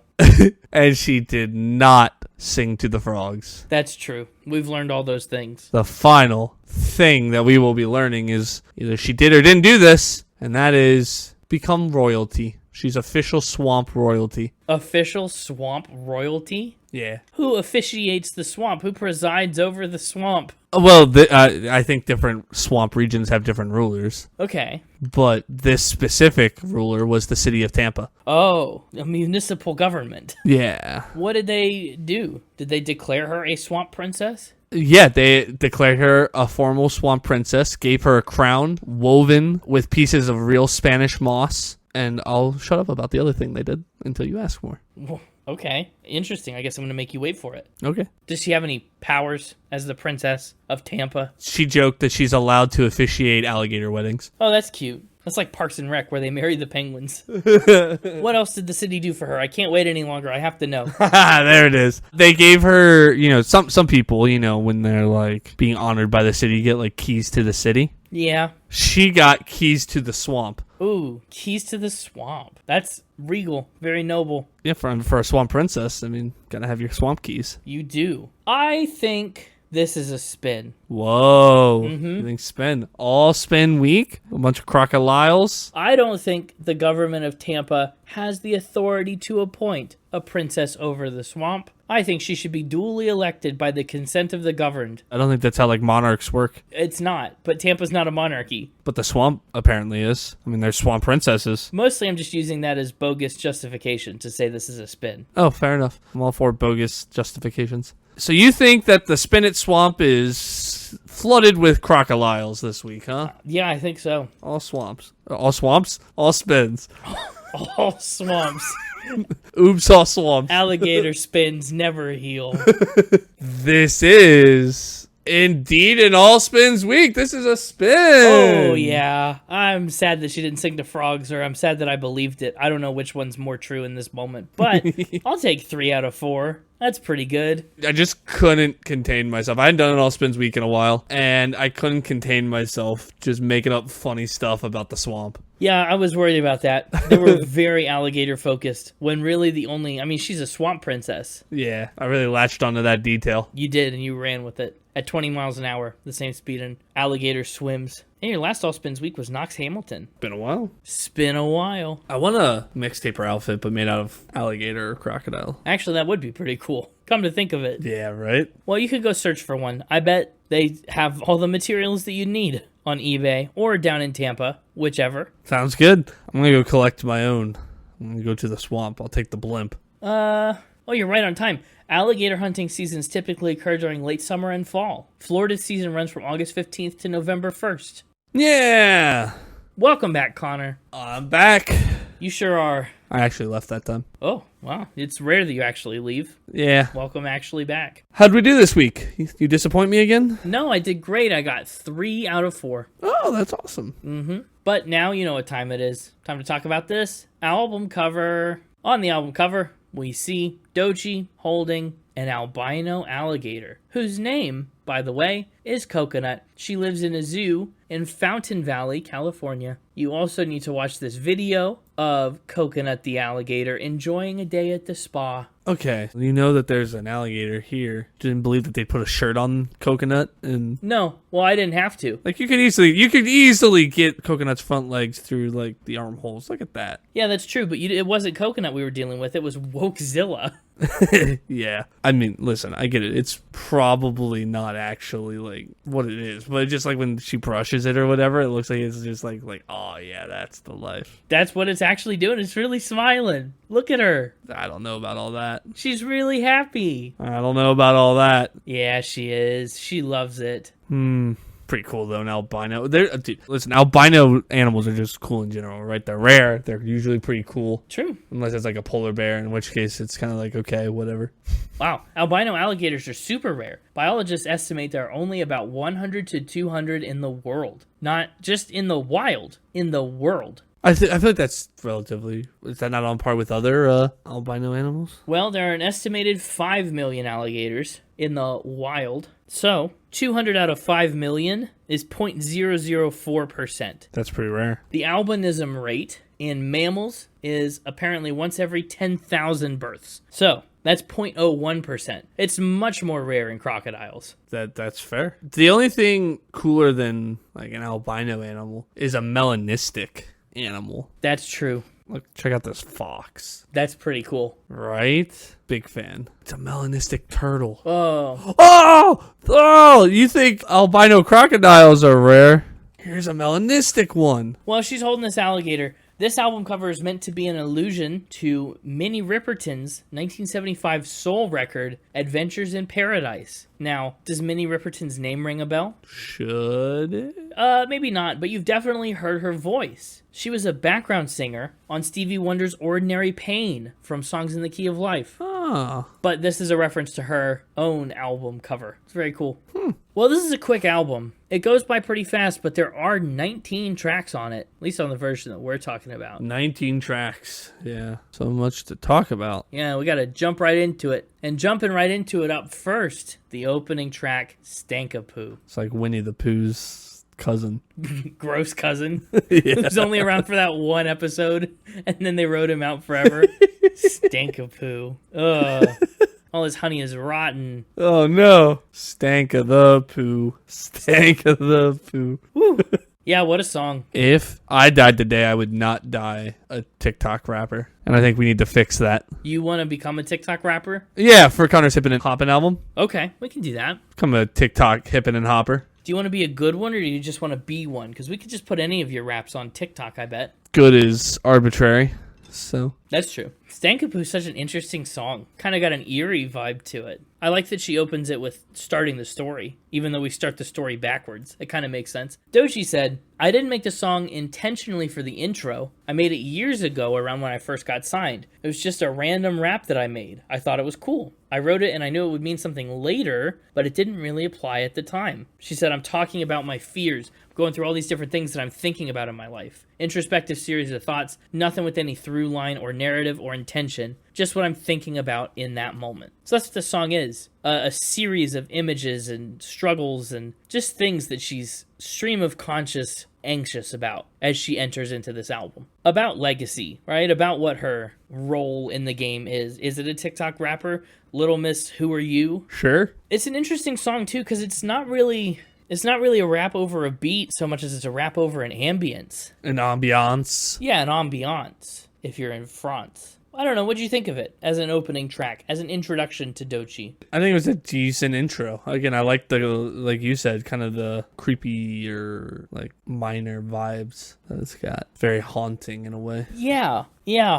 And she did not sing to the frogs. That's true. We've learned all those things. The final thing that we will be learning is either she did or didn't do this, and that is become royalty. She's official swamp royalty. Official swamp royalty? Yeah. Who officiates the swamp? Who presides over the swamp? Well, I think different swamp regions have different rulers, Okay. but this specific ruler was the city of Tampa. Oh, a municipal government. Yeah. What did they do? Did they declare her a swamp princess? Yeah, they declared her a formal swamp princess, gave her a crown woven with pieces of real Spanish moss, and I'll shut up about the other thing they did until you ask more. Well, okay. Interesting. I guess I'm going to make you wait for it. Okay. Does she have any powers as the princess of Tampa? She joked that she's allowed to officiate alligator weddings. Oh, that's cute. That's like Parks and Rec where they marry the penguins. What else did the city do for her? I can't wait any longer. I have to know. There it is. They gave her, some people, when they're like being honored by the city, get like keys to the city. Yeah. She got keys to the swamp. Ooh, keys to the swamp. That's regal. Very noble. Yeah, for a swamp princess, gotta have your swamp keys. You do. I think this is a spin. Whoa. You think spin? All spin week? A bunch of crocodiles? I don't think the government of Tampa has the authority to appoint a princess over the swamp. I think she should be duly elected by the consent of the governed. I don't think that's how monarchs work. It's not, but Tampa's not a monarchy. But the swamp apparently is. They're swamp princesses. Mostly I'm just using that as bogus justification to say this is a spin. Oh, fair enough. I'm all for bogus justifications. So you think that the Spinach Swamp is flooded with crocodiles this week, huh? Yeah, I think so. All swamps. All swamps? All spins. All swamps. Oops, all swamps. Alligator spins never heal. This is indeed an all spins week. This is a spin. Oh, yeah. I'm sad that she didn't sing to frogs, or I'm sad that I believed it. I don't know which one's more true in this moment, but I'll take 3 out of 4. That's pretty good. I just couldn't contain myself. I hadn't done an all spins week in a while, and I couldn't contain myself just making up funny stuff about the swamp. Yeah, I was worried about that. They were very alligator focused, when really she's a swamp princess. Yeah, I really latched onto that detail. You did, and you ran with it at 20 miles an hour, the same speed an alligator swims. And your last All Spins week was Knox Hamilton. Been a while. Spin a while. I want a mixtape or outfit, but made out of alligator or crocodile. Actually, that would be pretty cool. Come to think of it. Yeah, right? Well, you could go search for one. I bet they have all the materials that you need on eBay or down in Tampa, whichever. Sounds good. I'm going to go collect my own. I'm going to go to the swamp. I'll take the blimp. Oh, you're right on time. Alligator hunting seasons typically occur during late summer and fall. Florida's season runs from August 15th to November 1st. Yeah. Welcome back, Connor. I'm back. You sure are. I actually left that time. Oh, wow. It's rare that you actually leave. Yeah. Welcome actually back. How'd we do this week? You disappoint me again? No, I did great. I got 3 out of 4. Oh, that's awesome. But now you know what time it is. Time to talk about this album cover. On the album cover, we see Doechii holding an albino alligator, whose name, by the way, is Coconut. She lives in a zoo in Fountain Valley, California. You also need to watch this video of Coconut the alligator enjoying a day at the spa. Okay, you know that there's an alligator here. Didn't believe that they'd put a shirt on Coconut, and No, well, I didn't have to. like you could easily get Coconut's front legs through like the armholes. Look at that. Yeah, that's true, but it wasn't Coconut we were dealing with. It was Wokezilla. Yeah, I mean, listen, I get it. It's probably not actually like what it is, but just like when she brushes it or whatever, it looks like it's just like oh yeah, that's the life. That's what it's actually doing. It's really smiling. Look at her. I don't know about all that. She's really happy. I don't know about all that. Yeah, she is. She loves it. Pretty cool though, an albino. Dude, listen, albino animals are just cool in general, right? They're rare. They're usually pretty cool. True. Unless it's like a polar bear, in which case it's kind of like, okay, whatever. Wow. Albino alligators are super rare. Biologists estimate there are only about 100 to 200 in the world. Not just in the wild, in the world. I feel like that's relatively... Is that not on par with other albino animals? Well, there are an estimated 5 million alligators in the wild. So, 200 out of 5 million is 0.004%. That's pretty rare. The albinism rate in mammals is apparently once every 10,000 births. So, that's 0.01%. It's much more rare in crocodiles. That's fair. The only thing cooler than like an albino animal is a melanistic animal. That's true. Look, check out this fox. That's pretty cool. Right? Big fan. It's a melanistic turtle. Oh. Oh! You think albino crocodiles are rare? Here's a melanistic one. Well, she's holding this alligator. This album cover is meant to be an allusion to Minnie Riperton's 1975 soul record, Adventures in Paradise. Now, does Minnie Riperton's name ring a bell? Should it? Maybe not, but you've definitely heard her voice. She was a background singer on Stevie Wonder's Ordinary Pain from Songs in the Key of Life. Oh. But this is a reference to her own album cover. It's very cool. Well, this is a quick album. It goes by pretty fast, but there are 19 tracks on it, at least on the version that we're talking about. 19 tracks. Yeah. So much to talk about. Yeah, we got to jump right into it. And jumping right into it up first, the opening track, Stankah Pooh. It's like Winnie the Pooh's cousin. Gross cousin. Yeah. Who's only around for that one episode, and then they wrote him out forever. Stankah Pooh. Ugh. All his honey is rotten. Oh no. Stankah the Pooh. Stankah the Pooh. Woo. Yeah, what a song. If I died today, I would not die a TikTok rapper. And I think we need to fix that. You want to become a TikTok rapper? Yeah, for Connor's Hippin' and Hoppin' album. Okay, we can do that. Become a TikTok Hippin' and Hopper. Do you want to be a good one, or do you just want to be one? Because we could just put any of your raps on TikTok, I bet. Good is arbitrary. So That's true. Stankah Pooh is such an interesting song. Kind of got an eerie vibe to it. I like that she opens it with starting the story, even though we start the story backwards. It kind of makes sense. Doechii said, I didn't make the song intentionally for the intro. I made it years ago around when I first got signed. It was just a random rap that I made. I thought it was cool. I wrote it and I knew it would mean something later, but it didn't really apply at the time. She said, I'm talking about my fears, going through all these different things that I'm thinking about in my life. Introspective series of thoughts, nothing with any through line or narrative or intention, just what I'm thinking about in that moment. So that's what the song is. A series of images and struggles and just things that she's stream of conscious anxious about as she enters into this album. About legacy, right? About what her role in the game is. Is it a TikTok rapper? Little Miss Who Are You? sure. It's an interesting song too, because it's not really a rap over a beat so much as it's a rap over an ambience. An ambiance. Yeah, an ambiance, if you're in France. I don't know, what do you think of it as an opening track, as an introduction to Doechii? I think it was a decent intro. Again, I like the, like you said, kind of the creepy or like minor vibes that it's got. Very haunting in a way. Yeah,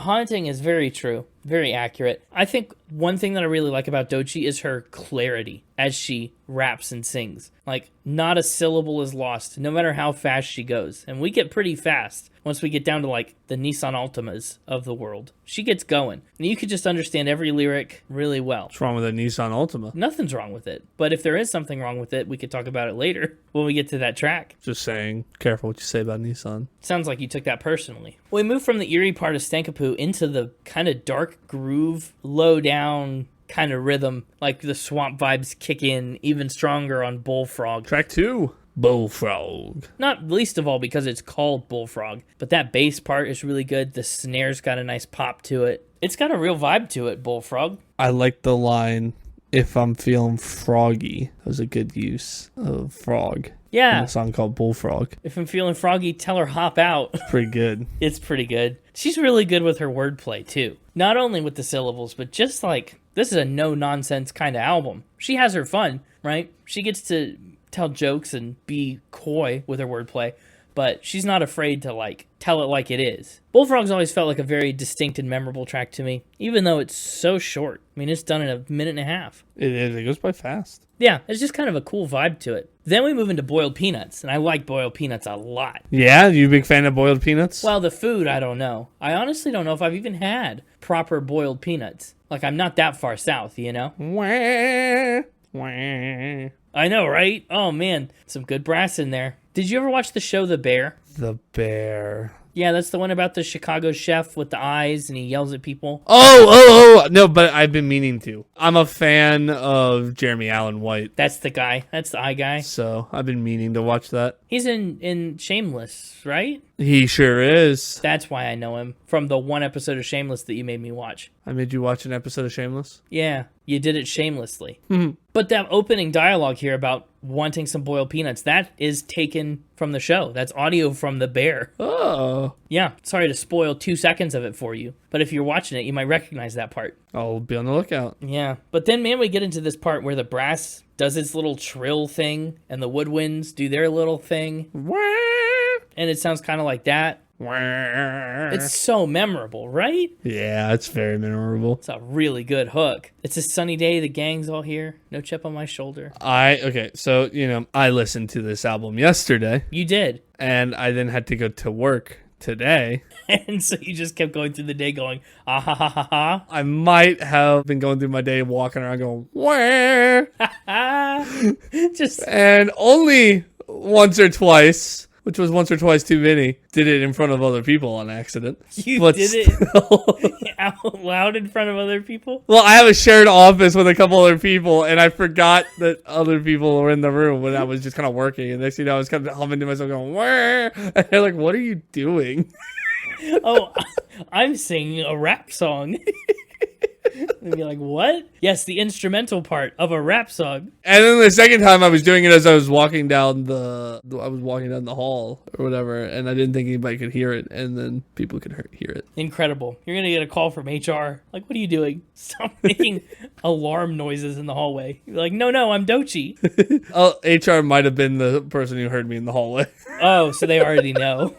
haunting is very true. Very accurate. I think one thing that I really like about Doechii is her clarity as she raps and sings. Like, not a syllable is lost, no matter how fast she goes. And we get pretty fast once we get down to, like, the Nissan Altimas of the world. She gets going. And you could just understand every lyric really well. What's wrong with a Nissan Altima? Nothing's wrong with it. But if there is something wrong with it, we could talk about it later when we get to that track. Just saying, careful what you say about Nissan. Sounds like you took that personally. We move from the eerie part of Stankah Pooh into the kind of dark groove, low down, kind of rhythm. Like the swamp vibes kick in even stronger on Bullfrog. Track 2, Bullfrog. Not least of all because it's called Bullfrog, but that bass part is really good. The snare's got a nice pop to it. It's got a real vibe to it, Bullfrog. I like the line, if I'm feeling froggy. That was a good use of frog. Yeah. In a song called Bullfrog. If I'm feeling froggy, tell her hop out. Pretty good. It's pretty good. She's really good with her wordplay, too. Not only with the syllables, but just like, this is a no-nonsense kind of album. She has her fun, right? She gets to tell jokes and be coy with her wordplay, but she's not afraid to, like, tell it like it is. Bullfrog's always felt like a very distinct and memorable track to me, even though it's so short. I mean, it's done in a minute and a half. It is. It goes by fast. Yeah, it's just kind of a cool vibe to it. Then we move into boiled peanuts, and I like boiled peanuts a lot. Yeah? You a big fan of boiled peanuts? Well, the food, I don't know. I honestly don't know if I've even had proper boiled peanuts. Like, I'm not that far south, you know? Wah, wah. I know, right? Oh, man. Some good brass in there. Did you ever watch the show The Bear? The Bear. Yeah, that's the one about the Chicago chef with the eyes and he yells at people. Oh, no, but I've been meaning to. I'm a fan of Jeremy Allen White. That's the guy. That's the eye guy. So I've been meaning to watch that. He's in Shameless, right? He sure is. That's why I know him. From the one episode of Shameless that you made me watch. I made you watch an episode of Shameless? Yeah, you did it shamelessly. Mhm. But that opening dialogue here about wanting some boiled peanuts, that is taken from the show. That's audio from The Bear. Oh. Yeah, sorry to spoil 2 seconds of it for you. But if you're watching it, you might recognize that part. I'll be on the lookout. Yeah. But then, man, we get into this part where the brass does its little trill thing and the woodwinds do their little thing. Wah, And it sounds kind of like that. wah. It's so memorable, right? Yeah, it's very memorable. It's a really good hook. It's a sunny day. The gang's all here. No chip on my shoulder. Okay, so, I listened to this album yesterday, You did. and I then had to go to work today. And so you just kept going through the day going, ah ha ha ha ha. I might have been going through my day walking around going, where? Just, And only once or twice, which was once or twice too many, did it in front of other people on accident. you But did still- it out loud in front of other people? Well, I have a shared office with a couple other people, and I forgot that other people were in the room when I was just kind of working. And next thing you know, I was kind of humming to myself going, where? And they're like, what are you doing? Oh, I'm singing a rap song. And be like, what? Yes, the instrumental part of a rap song. And then the second time I was doing it as I was walking down the hall or whatever, and I didn't think anybody could hear it, and then people could hear it. Incredible. You're going to get a call from HR. Like, what are you doing? Stop making alarm noises in the hallway. You're like, no, I'm Doechii. HR might have been the person who heard me in the hallway. Oh, so they already know.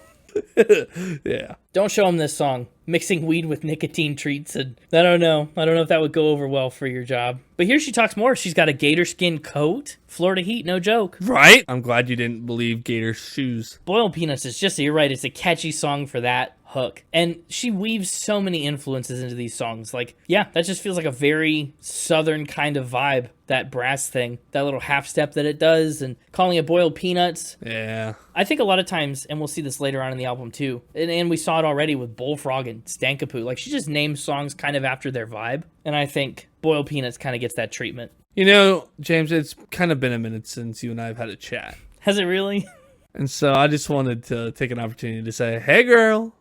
Yeah. Don't show them this song. Mixing weed with nicotine treats. And I don't know if that would go over well for your job. But here she talks more. She's got a gator skin coat. Florida heat, no joke. Right? I'm glad you didn't believe Gator's shoes. Boiled Peanuts is just, you're right, it's a catchy song for that hook. And she weaves so many influences into these songs. Like, yeah, that just feels like a very southern kind of vibe, that brass thing, that little half step that it does, and calling it Boiled Peanuts. Yeah. I think a lot of times, and we'll see this later on in the album too, and we saw it already with Bullfrog and Stankah Pooh, like she just names songs kind of after their vibe. And I think Boiled Peanuts kind of gets that treatment. James, it's kind of been a minute since you and I have had a chat. Has it really? And so I just wanted to take an opportunity to say, hey, girl.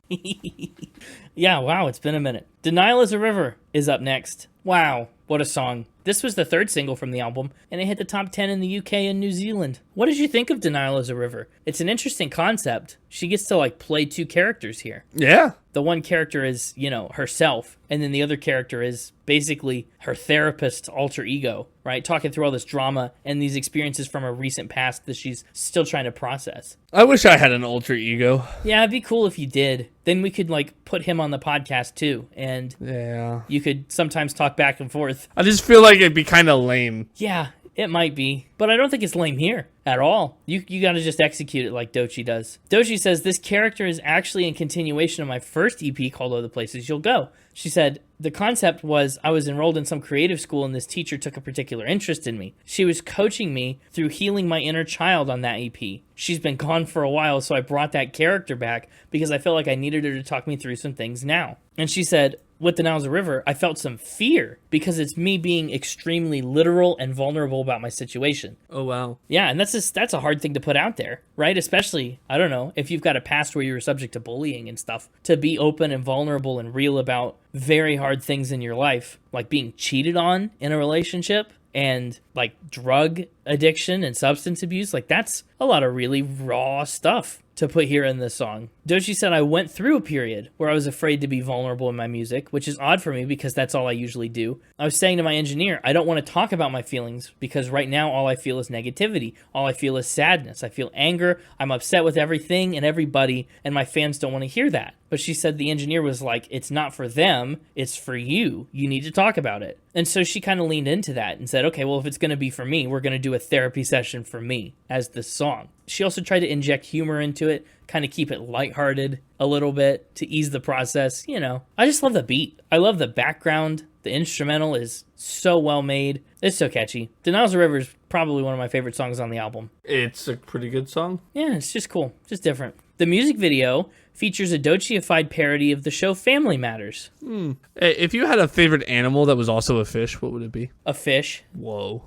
Yeah, wow, it's been a minute. Denial is a River is up next. Wow, what a song. This was the third single from the album, and it hit the top 10 in the UK and New Zealand. What did you think of Denial is a River? It's an interesting concept. She gets to, play two characters here. Yeah. The one character is, herself, and then the other character is basically her therapist's alter ego, right? Talking through all this drama and these experiences from her recent past that she's still trying to process. I wish I had an alter ego. Yeah, it'd be cool if you did. Then we could, put him on the podcast, too, and Yeah. you could sometimes talk back and forth. I just feel like it'd be kind of lame. Yeah, it might be, but I don't think it's lame here at all. You got to just execute it like Doechii does. Doechii says, this character is actually in continuation of my first EP called Other Places You'll Go. She said, the concept was I was enrolled in some creative school and this teacher took a particular interest in me. She was coaching me through healing my inner child on that EP. She's been gone for a while, so I brought that character back because I felt like I needed her to talk me through some things now. And she said, with Denials of River, I felt some fear because it's me being extremely literal and vulnerable about my situation. Oh, wow. Yeah, and that's a hard thing to put out there, right? Especially, I don't know, if you've got a past where you were subject to bullying and stuff, to be open and vulnerable and real about very hard things in your life, like being cheated on in a relationship and like drug addiction and substance abuse. Like, that's a lot of really raw stuff to put here in this song. Doechii said, I went through a period where I was afraid to be vulnerable in my music, which is odd for me because that's all I usually do. I was saying to my engineer, I don't want to talk about my feelings because right now all I feel is negativity. All I feel is sadness. I feel anger. I'm upset with everything and everybody, and my fans don't want to hear that. But she said the engineer was like, it's not for them, it's for you. You need to talk about it. And so she kind of leaned into that and said, okay, well, if it's going to be for me, we're going to do a therapy session for me as this song. She also tried to inject humor into it, kind of keep it lighthearted a little bit to ease the process. You know, I just love the beat. I love the background. The instrumental is so well made. It's so catchy. Denials of River is probably one of my favorite songs on the album. It's a pretty good song. Yeah, it's just cool. Just different. The music video features a Doechii-ified parody of the show Family Matters. If you had a favorite animal that was also a fish, what would it be? A fish. Whoa.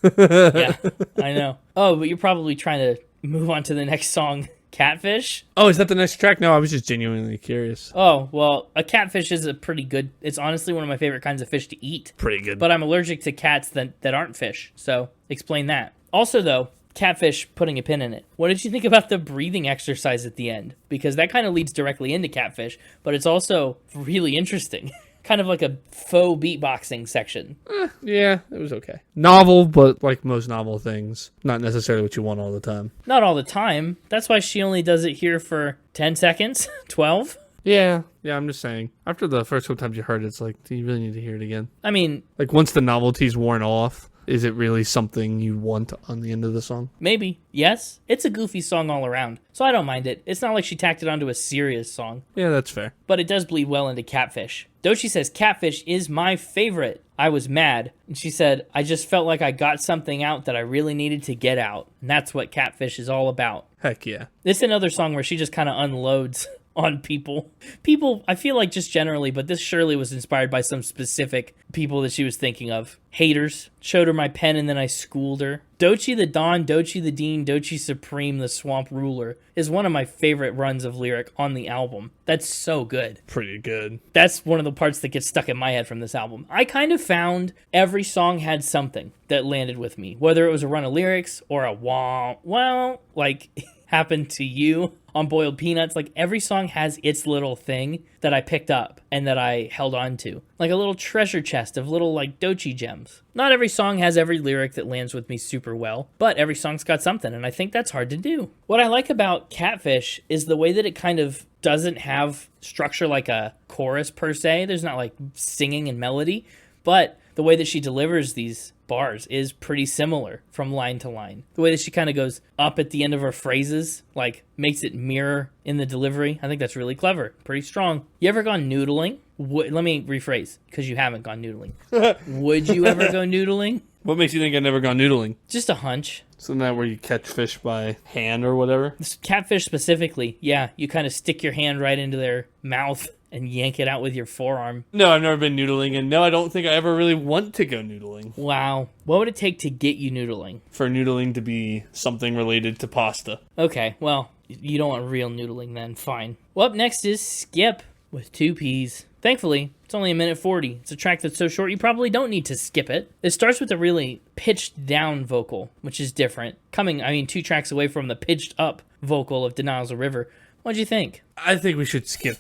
Yeah, I know. Oh, but you're probably trying to move on to the next song, Catfish. Oh, is that the next track? No, I was just genuinely curious. Oh, well, a catfish is a pretty good... It's honestly one of my favorite kinds of fish to eat. Pretty good. But I'm allergic to cats that aren't fish, so explain that. Also, though, Catfish, putting a pin in it. What did you think about the breathing exercise at the end? Because that kind of leads directly into Catfish, but it's also really interesting. Kind of like a faux beatboxing section. Yeah, it was okay. Novel, but like most novel things, not necessarily what you want all the time. Not all the time. That's why she only does it here for 10 seconds, 12. Yeah, I'm just saying. After the first couple times you heard it, it's like, do you really need to hear it again? I mean... Like, once the novelty's worn off, is it really something you want on the end of the song? Maybe. Yes. It's a goofy song all around, so I don't mind it. It's not like she tacked it onto a serious song. Yeah, that's fair. But it does bleed well into Catfish. Doechii says, Catfish is my favorite. I was mad. And she said, I just felt like I got something out that I really needed to get out. And that's what Catfish is all about. Heck yeah. It's another song where she just kind of unloads on people. People, I feel like just generally, but this surely was inspired by some specific people that she was thinking of. Haters. Showed her my pen and then I schooled her. Doechii the Don, Doechii the Dean, Doechii Supreme, the Swamp Ruler is one of my favorite runs of lyric on the album. That's so good. Pretty good. That's one of the parts that gets stuck in my head from this album. I kind of found every song had something that landed with me, whether it was a run of lyrics or a wah, well, like happened to you on Boiled Peanuts. Like, every song has its little thing that I picked up and that I held on to. Like a little treasure chest of little, like, Doechii gems. Not every song has every lyric that lands with me super well, but every song's got something, and I think that's hard to do. What I like about Catfish is the way that it kind of doesn't have structure like a chorus per se. There's not, like, singing and melody, but the way that she delivers these bars is pretty similar from line to line. The way that she kind of goes up at the end of her phrases, like, makes it mirror in the delivery. I think that's really clever. Pretty strong. You ever gone noodling? Let me rephrase, because you haven't gone noodling. Would you ever go noodling? What makes you think I've never gone noodling? Just a hunch. Isn't that where you catch fish by hand or whatever? This catfish specifically, yeah. You kind of stick your hand right into their mouth and yank it out with your forearm. No, I've never been noodling, and no, I don't think I ever really want to go noodling. Wow. What would it take to get you noodling? For noodling to be something related to pasta. Okay, well, you don't want real noodling then. Fine. Well, up next is Skipp with 2 Ps. Thankfully, it's only 1:40. It's a track that's so short you probably don't need to skip it. It starts with a really pitched down vocal, which is different. 2 tracks away from the pitched up vocal of Denials of River. What'd you think? I think we should skip.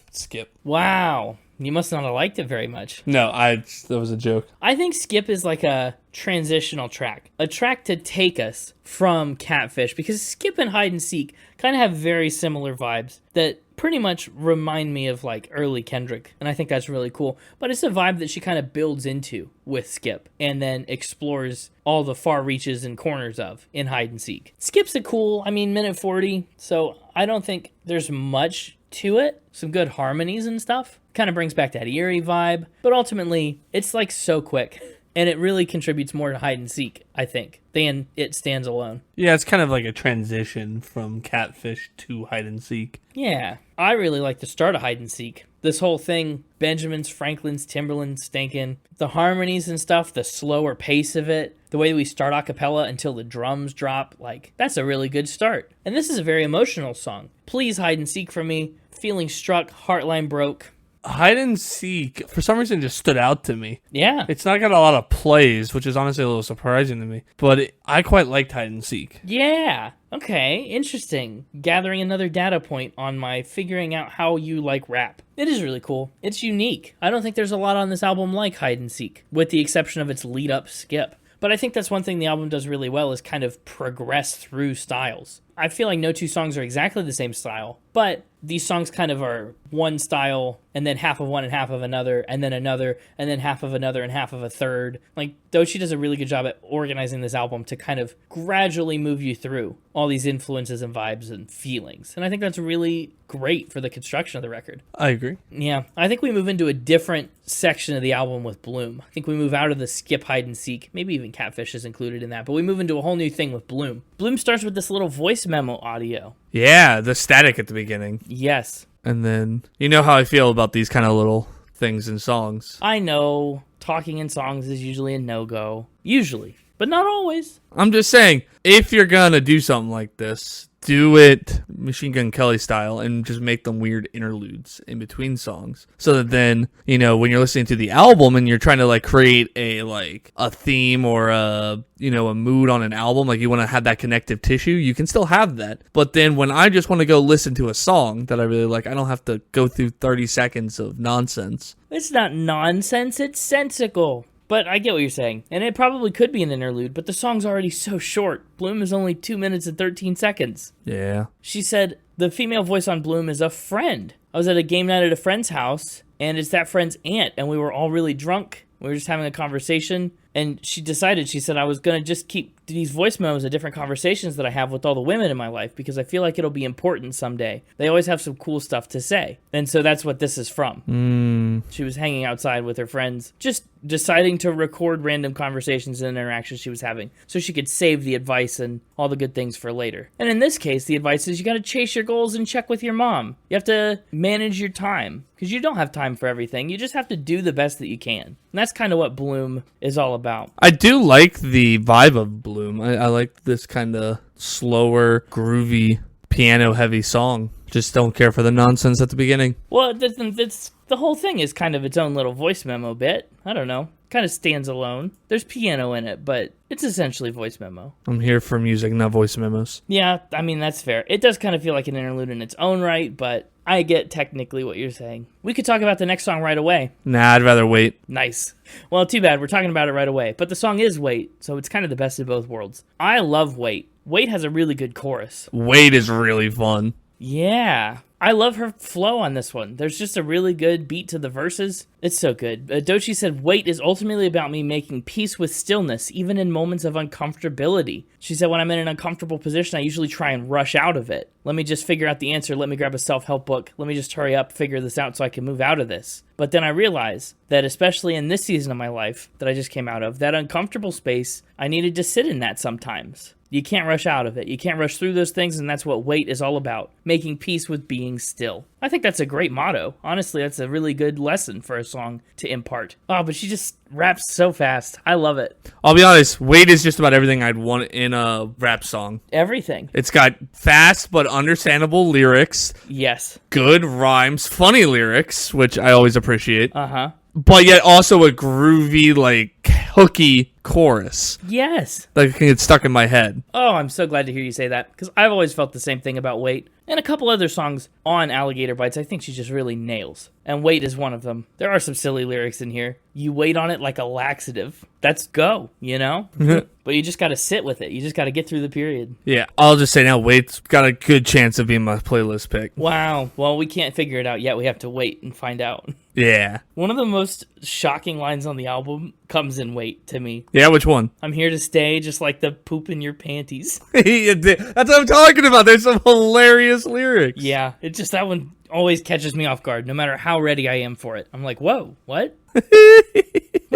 Wow. You must not have liked it very much. No, that was a joke. I think Skipp is like a transitional track. A track to take us from Catfish, because Skipp and Hide and Seek kind of have very similar vibes that pretty much remind me of like early Kendrick, and I think that's really cool. But it's a vibe that she kind of builds into with Skipp and then explores all the far reaches and corners of in Hide and Seek. Skipp's a cool, 1:40, so I don't think there's much to it. Some good harmonies and stuff. Kind of brings back that eerie vibe, but ultimately it's like so quick. And it really contributes more to Hide and Seek, I think, than it stands alone. Yeah, it's kind of like a transition from Catfish to Hide and Seek. Yeah, I really like the start of Hide and Seek. This whole thing, Benjamin's, Franklin's, Timberland's, Stankin', the harmonies and stuff, the slower pace of it, the way we start a cappella until the drums drop, like, that's a really good start. And this is a very emotional song. Please Hide and Seek from Me, Feeling Struck, Heartline Broke. Hide and Seek, for some reason, just stood out to me. Yeah. It's not got a lot of plays, which is honestly a little surprising to me. But I quite liked Hide and Seek. Yeah. Okay, interesting. Gathering another data point on my figuring out how you like rap. It is really cool. It's unique. I don't think there's a lot on this album like Hide and Seek, with the exception of its lead-up Skipp. But I think that's one thing the album does really well is kind of progress through styles. I feel like no two songs are exactly the same style, but these songs kind of are one style, and then half of one and half of another, and then another, and then half of another and half of a third. Like, Doechii does a really good job at organizing this album to kind of gradually move you through all these influences and vibes and feelings. And I think that's really great for the construction of the record. I agree. Yeah, I think we move into a different section of the album with Bloom. I think we move out of the Skipp, Hide and Seek. Maybe even Catfish is included in that, but we move into a whole new thing with Bloom. Bloom starts with this little voice memo audio. Yeah, the static at the beginning. Yes. And then, you know how I feel about these kind of little things in songs. I know talking in songs is usually a no-go. Usually. But not always. I'm just saying, if you're gonna do something like this, do it Machine Gun Kelly style and just make them weird interludes in between songs. So that then, you know, when you're listening to the album and you're trying to like create a theme or a mood on an album, like you want to have that connective tissue, you can still have that. But then when I just want to go listen to a song that I really like, I don't have to go through 30 seconds of nonsense. It's not nonsense, it's sensical. But I get what you're saying, and it probably could be an interlude, but the song's already so short. Bloom is only 2 minutes and 13 seconds. Yeah. She said, the female voice on Bloom is a friend. I was at a game night at a friend's house, and it's that friend's aunt, and we were all really drunk. We were just having a conversation, and she said I was going to just keep these voice memos of different conversations that I have with all the women in my life, because I feel like it'll be important someday. They always have some cool stuff to say. And so that's what this is from. She was hanging outside with her friends, just deciding to record random conversations and interactions she was having, so she could save the advice and all the good things for later. And in this case, the advice is you got to chase your goals and check with your mom. You have to manage your time, because you don't have time for everything. You just have to do the best that you can. And that's kind of what Bloom is all about. I do like the vibe of Bloom. I like this kind of slower, groovy, piano-heavy song. Just don't care for the nonsense at the beginning. Well, it's the whole thing is kind of its own little voice memo bit. I don't know. Kind of stands alone. There's piano in it, but it's essentially voice memo. I'm here for music, not voice memos. Yeah, I mean, that's fair. It does kind of feel like an interlude in its own right, but I get technically what you're saying. We could talk about the next song right away. Nah, I'd rather wait. Nice. Well, too bad. We're talking about it right away. But the song is Wait, so it's kind of the best of both worlds. I love Wait. Wait has a really good chorus. Wait is really fun. Yeah. I love her flow on this one. There's just a really good beat to the verses. It's so good. Doechii said, Wait is ultimately about me making peace with stillness, even in moments of uncomfortability. She said, when I'm in an uncomfortable position, I usually try and rush out of it. Let me just figure out the answer. Let me grab a self-help book. Let me just hurry up, figure this out so I can move out of this. But then I realize that especially in this season of my life that I just came out of, that uncomfortable space, I needed to sit in that sometimes. You can't rush out of it. You can't rush through those things, and that's what Wait is all about. Making peace with being still. I think that's a great motto. Honestly, that's a really good lesson for a song to impart. Oh, but she just raps so fast. I love it. I'll be honest, Wait is just about everything I'd want in a rap song. Everything. It's got fast but understandable lyrics. Yes. Good rhymes, funny lyrics, which I always appreciate. Uh-huh. But yet also a groovy, like, hooky chorus. Yes. That can get stuck in my head. Oh, I'm so glad to hear you say that, because I've always felt the same thing about Wait. And a couple other songs on Alligator Bites I think she just really nails. And Wait is one of them. There are some silly lyrics in here. You wait on it like a laxative. That's go, you know? But you just got to sit with it. You just got to get through the period. Yeah, I'll just say now, Wait's got a good chance of being my playlist pick. Wow. Well, we can't figure it out yet. We have to wait and find out. Yeah. One of the most shocking lines on the album comes in Wait to me. Yeah, which one? I'm here to stay, just like the poop in your panties. That's what I'm talking about. There's some hilarious lyrics. Yeah, that one always catches me off guard, no matter how ready I am for it. I'm like, whoa, what? What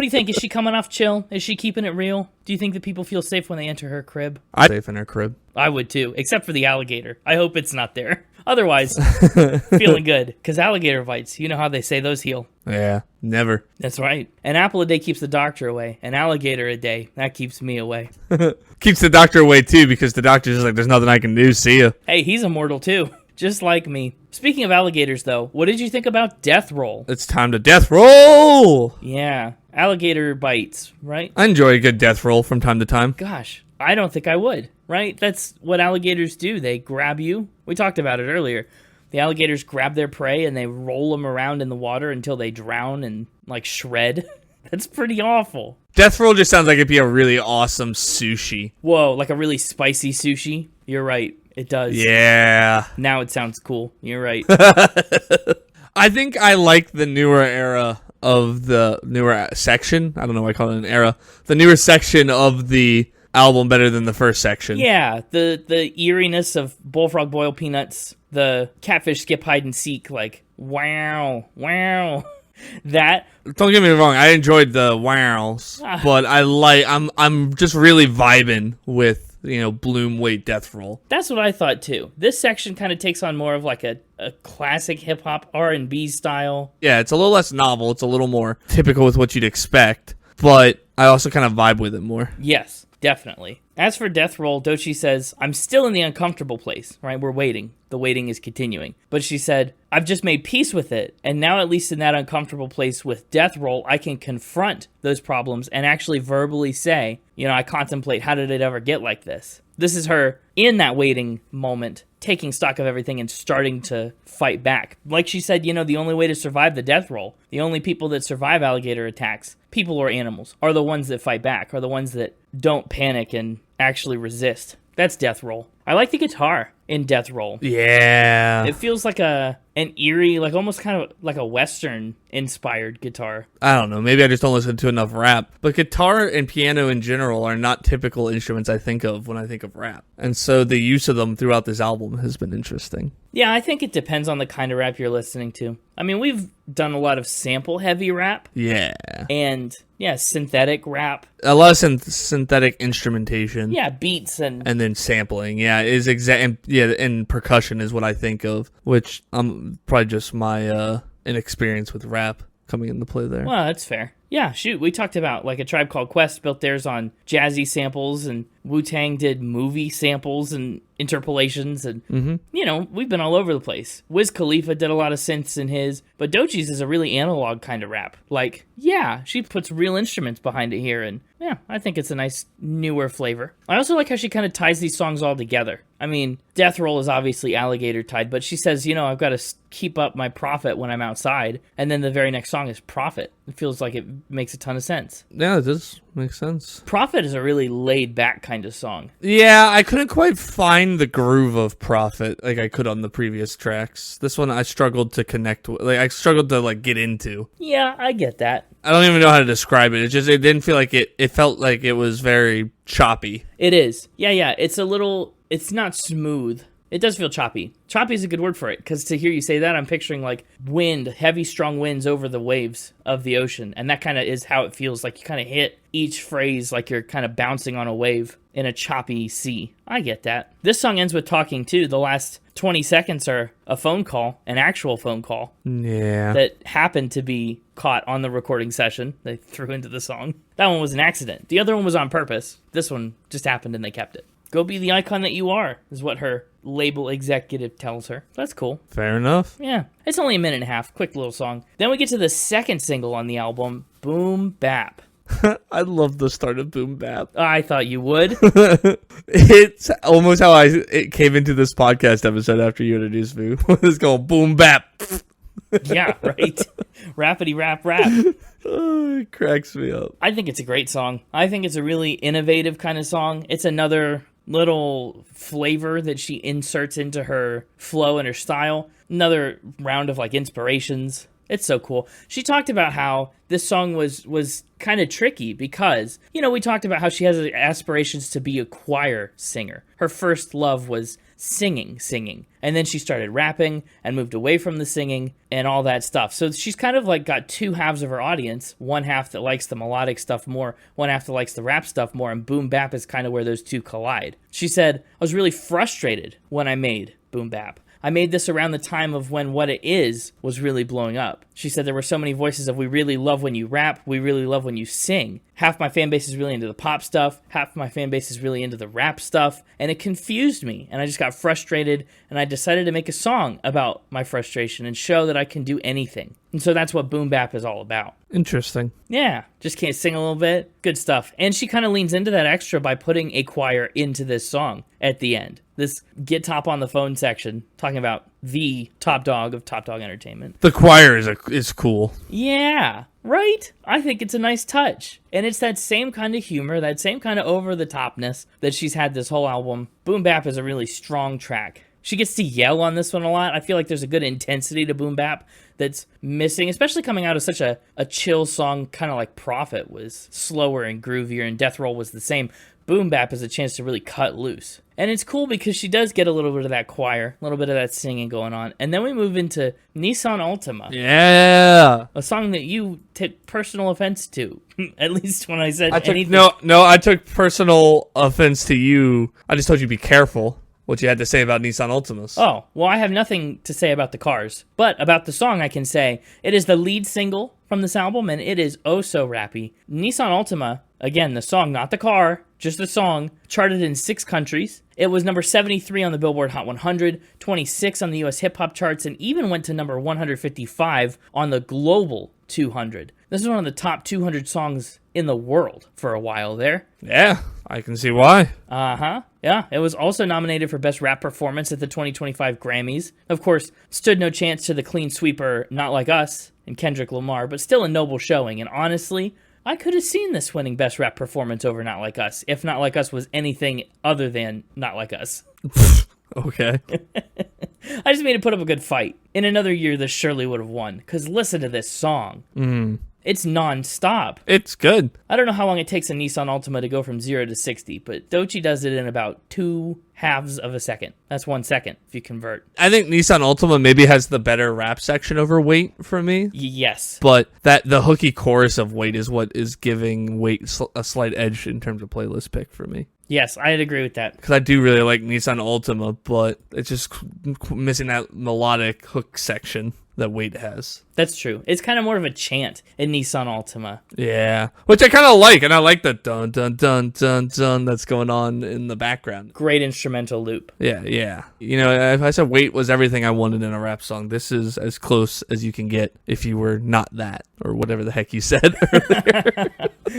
do you think? Is she coming off chill? Is she keeping it real? Do you think that people feel safe when they enter her crib? I'm safe in her crib. I would too, except for the alligator. I hope it's not there. Otherwise, feeling good. Because alligator bites, you know how they say those heal. Yeah, never. That's right. An apple a day keeps the doctor away. An alligator a day, that keeps me away. Keeps the doctor away, too, because the doctor's just like, there's nothing I can do. See ya. Hey, he's immortal, too. Just like me. Speaking of alligators, though, what did you think about Death Roll? It's time to death roll! Yeah, alligator bites, right? I enjoy a good death roll from time to time. Gosh, I don't think I would, right? That's what alligators do. They grab you. We talked about it earlier. The alligators grab their prey and they roll them around in the water until they drown and, like, shred. That's pretty awful. Death roll just sounds like it'd be a really awesome sushi. Whoa, like a really spicy sushi? You're right. It does. Yeah. Now it sounds cool. You're right. I think I like the newer era of the newer section. I don't know why I call it an era. The newer section of the album better than the first section. Yeah, the eeriness of Bullfrog Boil Peanuts, the Catfish Skipp Hide and Seek, like, wow. That. Don't get me wrong, I enjoyed the wows, but I'm just really vibing with, Bloom Wait Death Roll. That's what I thought too. This section kind of takes on more of like a classic hip hop R&B style. Yeah, it's a little less novel. It's a little more typical with what you'd expect, but I also kind of vibe with it more. Yes, definitely. As for Death Roll, Doechii says, I'm still in the uncomfortable place, right? We're waiting. The waiting is continuing. But she said, I've just made peace with it, and now at least in that uncomfortable place with Death Roll, I can confront those problems and actually verbally say, I contemplate, how did it ever get like this? This is her in that waiting moment, taking stock of everything and starting to fight back. Like she said, the only way to survive the death roll, the only people that survive alligator attacks, people or animals, are the ones that fight back, are the ones that don't panic and actually resist. That's Death Roll. I like the guitar in Death Roll. Yeah. It feels like an eerie, like almost kind of like a Western-inspired guitar. I don't know. Maybe I just don't listen to enough rap. But guitar and piano in general are not typical instruments I think of when I think of rap. And so the use of them throughout this album has been interesting. Yeah, I think it depends on the kind of rap you're listening to. I mean, we've done a lot of sample-heavy rap. Yeah. And, synthetic rap. A lot of synthetic instrumentation. Yeah, beats and then sampling. Yeah, and percussion is what I think of, which probably just my inexperience with rap coming into play there. Well, that's fair. Yeah, shoot, we talked about like A Tribe Called Quest built theirs on jazzy samples, and Wu-Tang did movie samples and interpolations, and we've been all over the place. Wiz Khalifa did a lot of synths in his, but Doechii's is a really analog kind of rap. Like, yeah, she puts real instruments behind it here, and yeah, I think it's a nice newer flavor. I also like how she kind of ties these songs all together. I mean, Death Roll is obviously alligator tied, but she says, I've got to keep up my profit when I'm outside, and then the very next song is Profit. It feels like it makes a ton of sense. Yeah, it does make sense. Profit is a really laid-back kind of song. Yeah, I couldn't quite find the groove of Profit like I could on the previous tracks. This one I struggled to connect with. Like, I struggled to get into. Yeah, I get that. I don't even know how to describe it. It didn't feel like it felt like it was very choppy. It is. Yeah. It's not smooth. It does feel choppy. Choppy is a good word for it, because to hear you say that, I'm picturing like wind, heavy, strong winds over the waves of the ocean, and that kind of is how it feels. Like you kind of hit each phrase like you're kind of bouncing on a wave in a choppy sea. I get that. This song ends with talking too. The last 20 seconds are a phone call, an actual phone call. Yeah. That happened to be caught on the recording session. They threw into the song. That one was an accident. The other one was on purpose. This one just happened and they kept it. Go be the icon that you are, is what her label executive tells her. That's cool. Fair enough. Yeah. It's only a minute and a half. Quick little song. Then we get to the second single on the album, Boom Bap. I love the start of Boom Bap. I thought you would. It's almost how it came into this podcast episode after you introduced me. It's going Boom Bap. Yeah, right. Rappity rap rap. Oh, it cracks me up. I think it's a great song. I think it's a really innovative kind of song. It's another little flavor that she inserts into her flow and her style. Another round of like inspirations. It's so cool. She talked about how this song was kind of tricky because, we talked about how she has aspirations to be a choir singer. Her first love was singing. And then she started rapping and moved away from the singing and all that stuff. So she's kind of like got two halves of her audience. One half that likes the melodic stuff more, one half that likes the rap stuff more, and Boom Bap is kind of where those two collide. She said, I was really frustrated when I made Boom Bap. I made this around the time of when What It Is was really blowing up. She said there were so many voices of we really love when you rap, we really love when you sing. Half my fan base is really into the pop stuff, half my fan base is really into the rap stuff, and it confused me, and I just got frustrated, and I decided to make a song about my frustration and show that I can do anything. And so that's what boom bap is all about. Interesting. Yeah, just can't sing a little bit. Good stuff. And she kind of leans into that extra by putting a choir into this song at the end. This Get Top on the Phone section, talking about the top dog of Top Dog Entertainment. The choir is cool. Yeah, right? I think it's a nice touch. And it's that same kind of humor, that same kind of over-the-topness that she's had this whole album. Boom Bap is a really strong track. She gets to yell on this one a lot. I feel like there's a good intensity to boom bap that's missing, especially coming out of such a chill song, kind of like Prophet was slower and groovier, and Death Roll was the same. Boom bap is a chance to really cut loose. And it's cool because she does get a little bit of that choir, a little bit of that singing going on. And then we move into Nissan Altima. Yeah. A song that you took personal offense to, at least when I said anything. No, I took personal offense to you. I just told you be careful what you had to say about Nissan Altimas. Oh, well, I have nothing to say about the cars. But about the song, I can say it is the lead single from this album, and it is oh so rappy. Nissan Altima, again, the song, not the car, just the song, charted in 6 countries. It was number 73 on the Billboard Hot 100, 26 on the US hip hop charts, and even went to number 155 on the Global 200. This is one of the top 200 songs in the world for a while there. Yeah, I can see why. Uh-huh. Yeah, it was also nominated for Best Rap Performance at the 2025 Grammys. Of course, stood no chance to the clean sweeper Not Like Us and Kendrick Lamar, but still a noble showing. And honestly, I could have seen this winning Best Rap Performance over Not Like Us, if Not Like Us was anything other than Not Like Us. Okay. I just made it put up a good fight. In another year, this surely would have won, because listen to this song. It's non-stop. It's good. I don't know how long it takes a Nissan Altima to go from 0 to 60, but Doechii does it in about 2/2 of a second. That's 1 second if you convert. I think Nissan Altima maybe has the better rap section over Wait for me. Yes. But the hooky chorus of Wait is what is giving Wait a slight edge in terms of playlist pick for me. Yes, I'd agree with that. Because I do really like Nissan Altima, but it's just missing that melodic hook section that Wait has. That's true. It's kind of more of a chant in Nissan Altima. Yeah, which I kind of like, and I like the dun dun dun dun dun that's going on in the background. Great instrumental loop. Yeah. You know, if I said Wait was everything I wanted in a rap song, this is as close as you can get if you were not that, or whatever the heck you said earlier.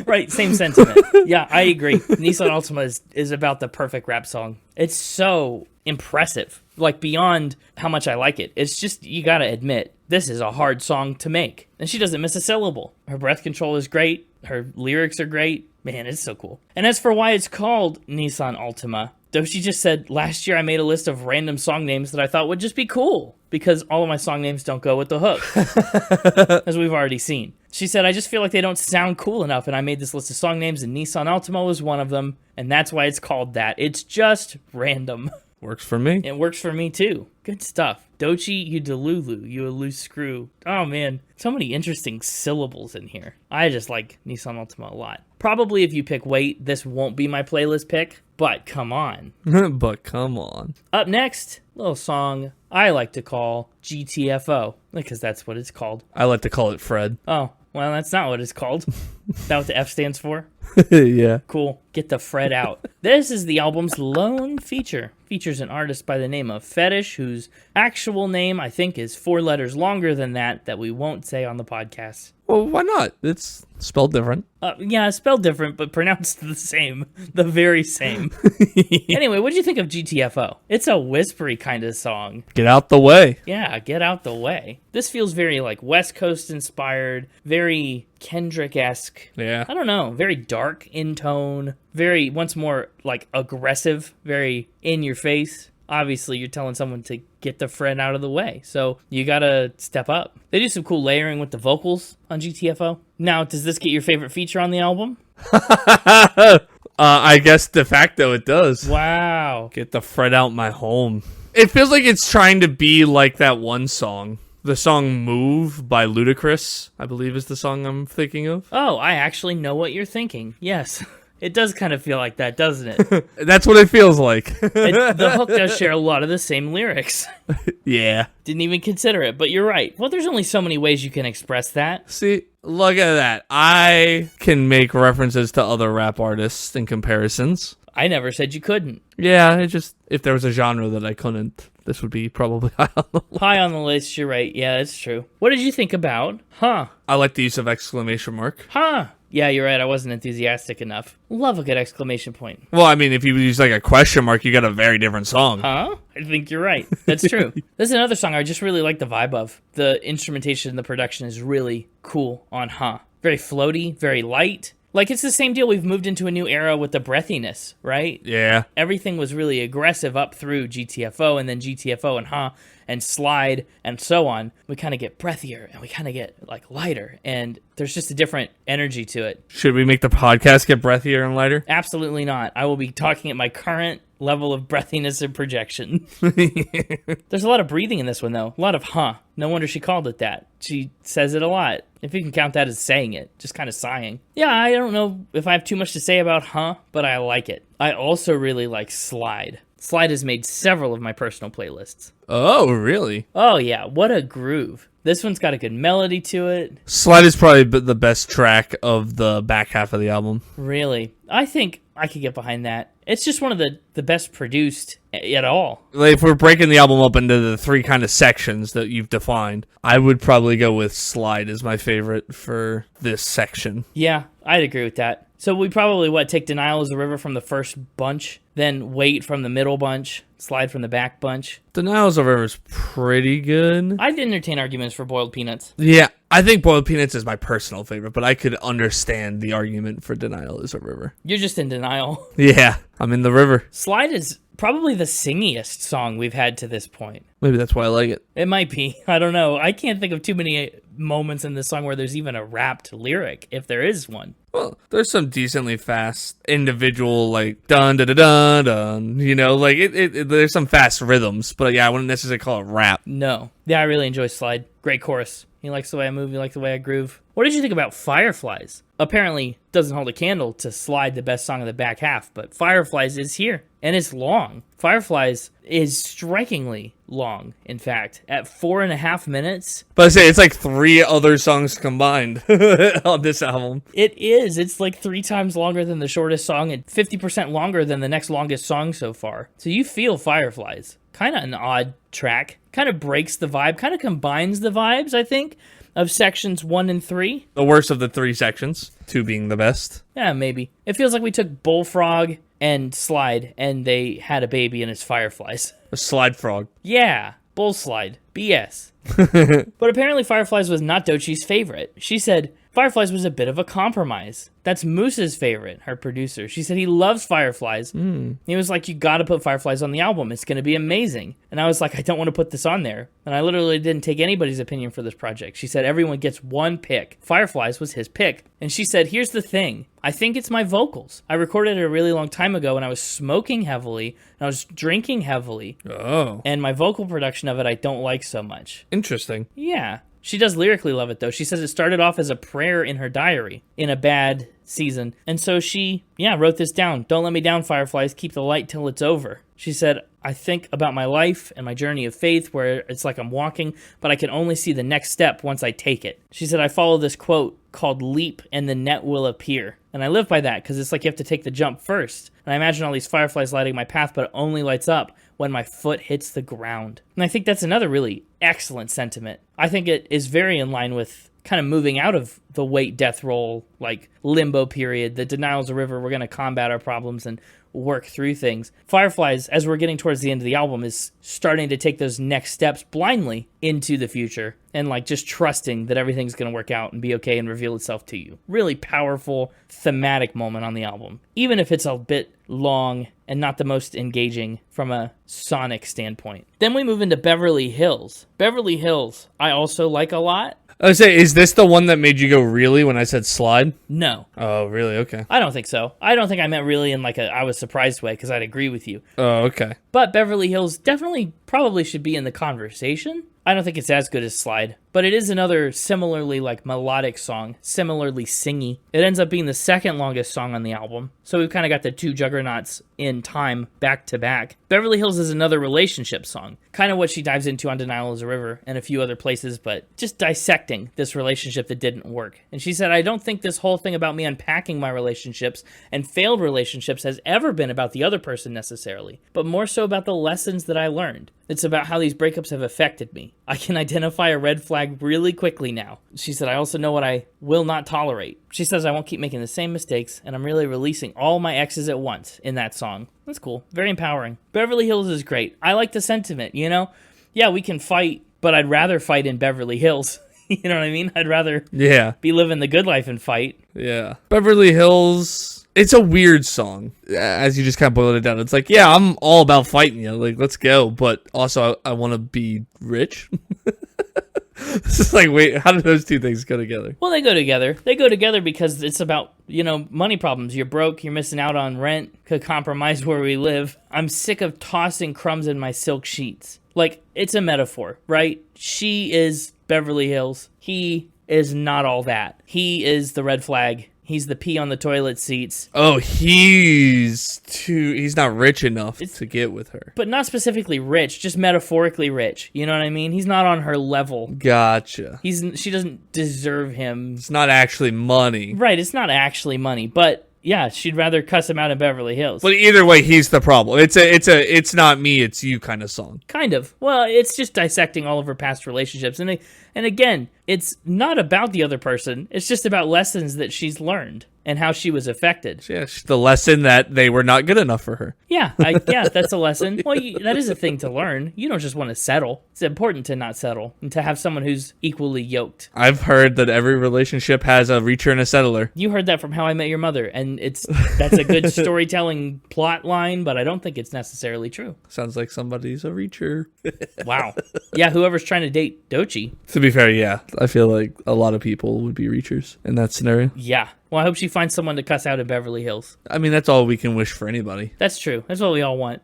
Right, same sentiment. Yeah, I agree. Nissan Altima is about the perfect rap song. It's so impressive, like beyond how much I like it. It's just, you gotta admit, this is a hard song to make. And she doesn't miss a syllable. Her breath control is great. Her lyrics are great. Man, it's so cool. And as for why it's called Nissan Altima, Doechii just said, last year I made a list of random song names that I thought would just be cool, because all of my song names don't go with the hook, as we've already seen. She said, I just feel like they don't sound cool enough, and I made this list of song names, and Nissan Altima was one of them, and that's why it's called that. It's just random. Works for me. It works for me, too. Good stuff. Doechii, you delulu, you a loose screw. Oh, man. So many interesting syllables in here. I just like Nissan Altima a lot. Probably if you pick Wait, this won't be my playlist pick, but come on. But come on. Up next, a little song I like to call GTFO, because that's what it's called. I like to call it Fred. Oh, well, that's not what it's called. Is that what the F stands for? Yeah. Cool. Get the Fred out. This is the album's lone feature. Features an artist by the name of Fetish, whose actual name, I think, is 4 letters longer than that we won't say on the podcast. Well, why not? It's spelled different. Yeah, spelled different, but pronounced the same. The very same. Anyway, what do you think of GTFO? It's a whispery kind of song. Get out the way. Yeah, get out the way. This feels very, like, West Coast inspired, very Kendrick-esque. Yeah. I don't know, very dark in tone, very, once more, like, aggressive, very in your face. Obviously, you're telling someone to get the friend out of the way, so you gotta step up. They do some cool layering with the vocals on GTFO. Now, does this get your favorite feature on the album? I guess de facto it does. Wow. Get the Fred out my home. It feels like it's trying to be like that one song. The song Move by Ludacris, I believe is the song I'm thinking of. Oh, I actually know what you're thinking. Yes. It does kind of feel like that, doesn't it? That's what it feels like. The hook does share a lot of the same lyrics. Yeah. Didn't even consider it, but you're right. Well, there's only so many ways you can express that. See, look at that. I can make references to other rap artists and comparisons. I never said you couldn't. Yeah, it just, if there was a genre that I couldn't, this would be probably high on the list. High on the list, you're right. Yeah, that's true. What did you think about Huh? I like the use of exclamation mark. Huh? Yeah, you're right. I wasn't enthusiastic enough. Love a good exclamation point. Well, I mean, if you use like a question mark, you got a very different song. Huh? I think you're right. That's true. This is another song I just really like the vibe of. The instrumentation and the production is really cool on Huh. Very floaty, very light. Like, it's the same deal. We've moved into a new era with the breathiness, right? Yeah. Everything was really aggressive up through GTFO and then GTFO and Huh and Slide and so on. We kind of get breathier and we kind of get, like, lighter. And there's just a different energy to it. Should we make the podcast get breathier and lighter? Absolutely not. I will be talking at my current level of breathiness and projection. There's a lot of breathing in this one, though. A lot of Huh. No wonder she called it that. She says it a lot. If you can count that as saying it, just kind of sighing. Yeah, I don't know if I have too much to say about Huh, but I like it. I also really like Slide. Slide has made several of my personal playlists. Oh, really? Oh, yeah. What a groove. This one's got a good melody to it. Slide is probably the best track of the back half of the album. Really? I think I could get behind that. It's just one of the best produced at all. Like, if we're breaking the album up into the three kind of sections that you've defined, I would probably go with Slide as my favorite for this section. Yeah, I'd agree with that. So we probably, take Denial as a River from the first bunch, then Wait from the middle bunch, Slide from the back bunch. Denial's a River is pretty good. I'd entertain arguments for Boiled Peanuts. Yeah, I think Boiled Peanuts is my personal favorite, but I could understand the argument for Denial as a River. You're just in denial. Yeah, I'm in the river. Slide is probably the singiest song we've had to this point. Maybe that's why I like it. It might be. I don't know. I can't think of too many moments in this song where there's even a rapped lyric, if there is one. Well, there's some decently fast individual, like, dun dun dun dun dun, you know, like, there's some fast rhythms, but yeah, I wouldn't necessarily call it rap. No. Yeah, I really enjoy Slide. Great chorus. He likes the way I move, he likes the way I groove. What did you think about Fireflies? Apparently doesn't hold a candle to Slide, the best song of the back half, but Fireflies is here, and it's long. Fireflies is strikingly long, in fact, at 4.5 minutes. But I say, it's like 3 other songs combined on this album. It is. It's like 3 times longer than the shortest song and 50% longer than the next longest song so far. So you feel Fireflies. Kind of an odd track. Kind of breaks the vibe. Kind of combines the vibes, I think, of sections 1 and 3. The worst of the 3 sections, 2 being the best. Yeah, maybe. It feels like we took Bullfrog and Slide, and they had a baby, and it's Fireflies. A slide frog. Yeah, Bull Slide. BS. But apparently Fireflies was not Doechii's favorite. She said, Fireflies was a bit of a compromise. That's Moose's favorite, her producer. She said he loves Fireflies. He was like, you gotta put Fireflies on the album. It's gonna be amazing. And I was like, I don't want to put this on there. And I literally didn't take anybody's opinion for this project. She said everyone gets one pick. Fireflies was his pick. And she said, here's the thing. I think it's my vocals. I recorded it a really long time ago when I was smoking heavily and I was drinking heavily. Oh. And my vocal production of it I don't like so much. Interesting. Yeah. She does lyrically love it, though. She says it started off as a prayer in her diary in a bad season. And so she, wrote this down. Don't let me down, Fireflies. Keep the light till it's over. She said, I think about my life and my journey of faith where it's like I'm walking, but I can only see the next step once I take it. She said, I follow this quote called leap and the net will appear. And I live by that because it's like you have to take the jump first. And I imagine all these fireflies lighting my path, but it only lights up when my foot hits the ground. And I think that's another really excellent sentiment. I think it is very in line with kind of moving out of the wait, death roll, like limbo period, the denial's a river, we're going to combat our problems and work through things. Fireflies, as we're getting towards the end of the album, is starting to take those next steps blindly into the future and like just trusting that everything's going to work out and be okay and reveal itself to you. Really powerful thematic moment on the album, even if it's a bit long and not the most engaging from a sonic standpoint. Then we move into Beverly Hills. Beverly Hills, I also like a lot. I would say, is this the one that made you go really when I said slide? No. Oh, really? Okay. I don't think so. I don't think I meant really in like a I was surprised way because I'd agree with you. Oh, okay. But Beverly Hills, definitely probably should be in the conversation. I don't think it's as good as Slide, but it is another similarly like melodic song, similarly singy. It ends up being the second longest song on the album, so we've kind of got the two juggernauts in time back to back. Beverly Hills is another relationship song, kind of what she dives into on Denial is a River and a few other places, but just dissecting this relationship that didn't work. And she said, I don't think this whole thing about me unpacking my relationships and failed relationships has ever been about the other person necessarily, but more so about the lessons that I learned. It's about how these breakups have affected me. I can identify a red flag really quickly now. She said, I also know what I will not tolerate. She says, I won't keep making the same mistakes, and I'm really releasing all my exes at once in that song. That's cool. Very empowering. Beverly Hills is great. I like the sentiment, you know? Yeah, we can fight, but I'd rather fight in Beverly Hills. You know what I mean? I'd rather be living the good life and fight. Yeah. Beverly Hills... It's a weird song, as you just kind of boiled it down. It's like, yeah, I'm all about fighting you. Like, let's go. But also, I want to be rich. This is like, wait, how do those two things go together? Well, they go together. They go together because it's about, money problems. You're broke. You're missing out on rent. Could compromise where we live. I'm sick of tossing crumbs in my silk sheets. Like, it's a metaphor, right? She is Beverly Hills. He is not all that. He is the red flag. He's the pee on the toilet seats. Oh, he's not rich enough to get with her. But not specifically rich, just metaphorically rich. You know what I mean? He's not on her level. Gotcha. She doesn't deserve him. It's not actually money. Right, it's not actually money, but yeah, she'd rather cuss him out in Beverly Hills. But either way, he's the problem. It's not me, it's you kind of song. Kind of. Well, it's just dissecting all of her past relationships. And again, it's not about the other person. It's just about lessons that she's learned and how she was affected. Yeah, the lesson that they were not good enough for her. Yeah, that's a lesson. Well, that is a thing to learn. You don't just want to settle. It's important to not settle and to have someone who's equally yoked. I've heard that every relationship has a reacher and a settler. You heard that from How I Met Your Mother, and that's a good storytelling plot line, but I don't think it's necessarily true. Sounds like somebody's a reacher. Wow. Yeah, whoever's trying to date Doechii. To be fair, yeah. I feel like a lot of people would be reachers in that scenario. Yeah. Well, I hope she finds someone to cuss out in Beverly Hills. I mean, that's all we can wish for anybody. That's true. That's what we all want.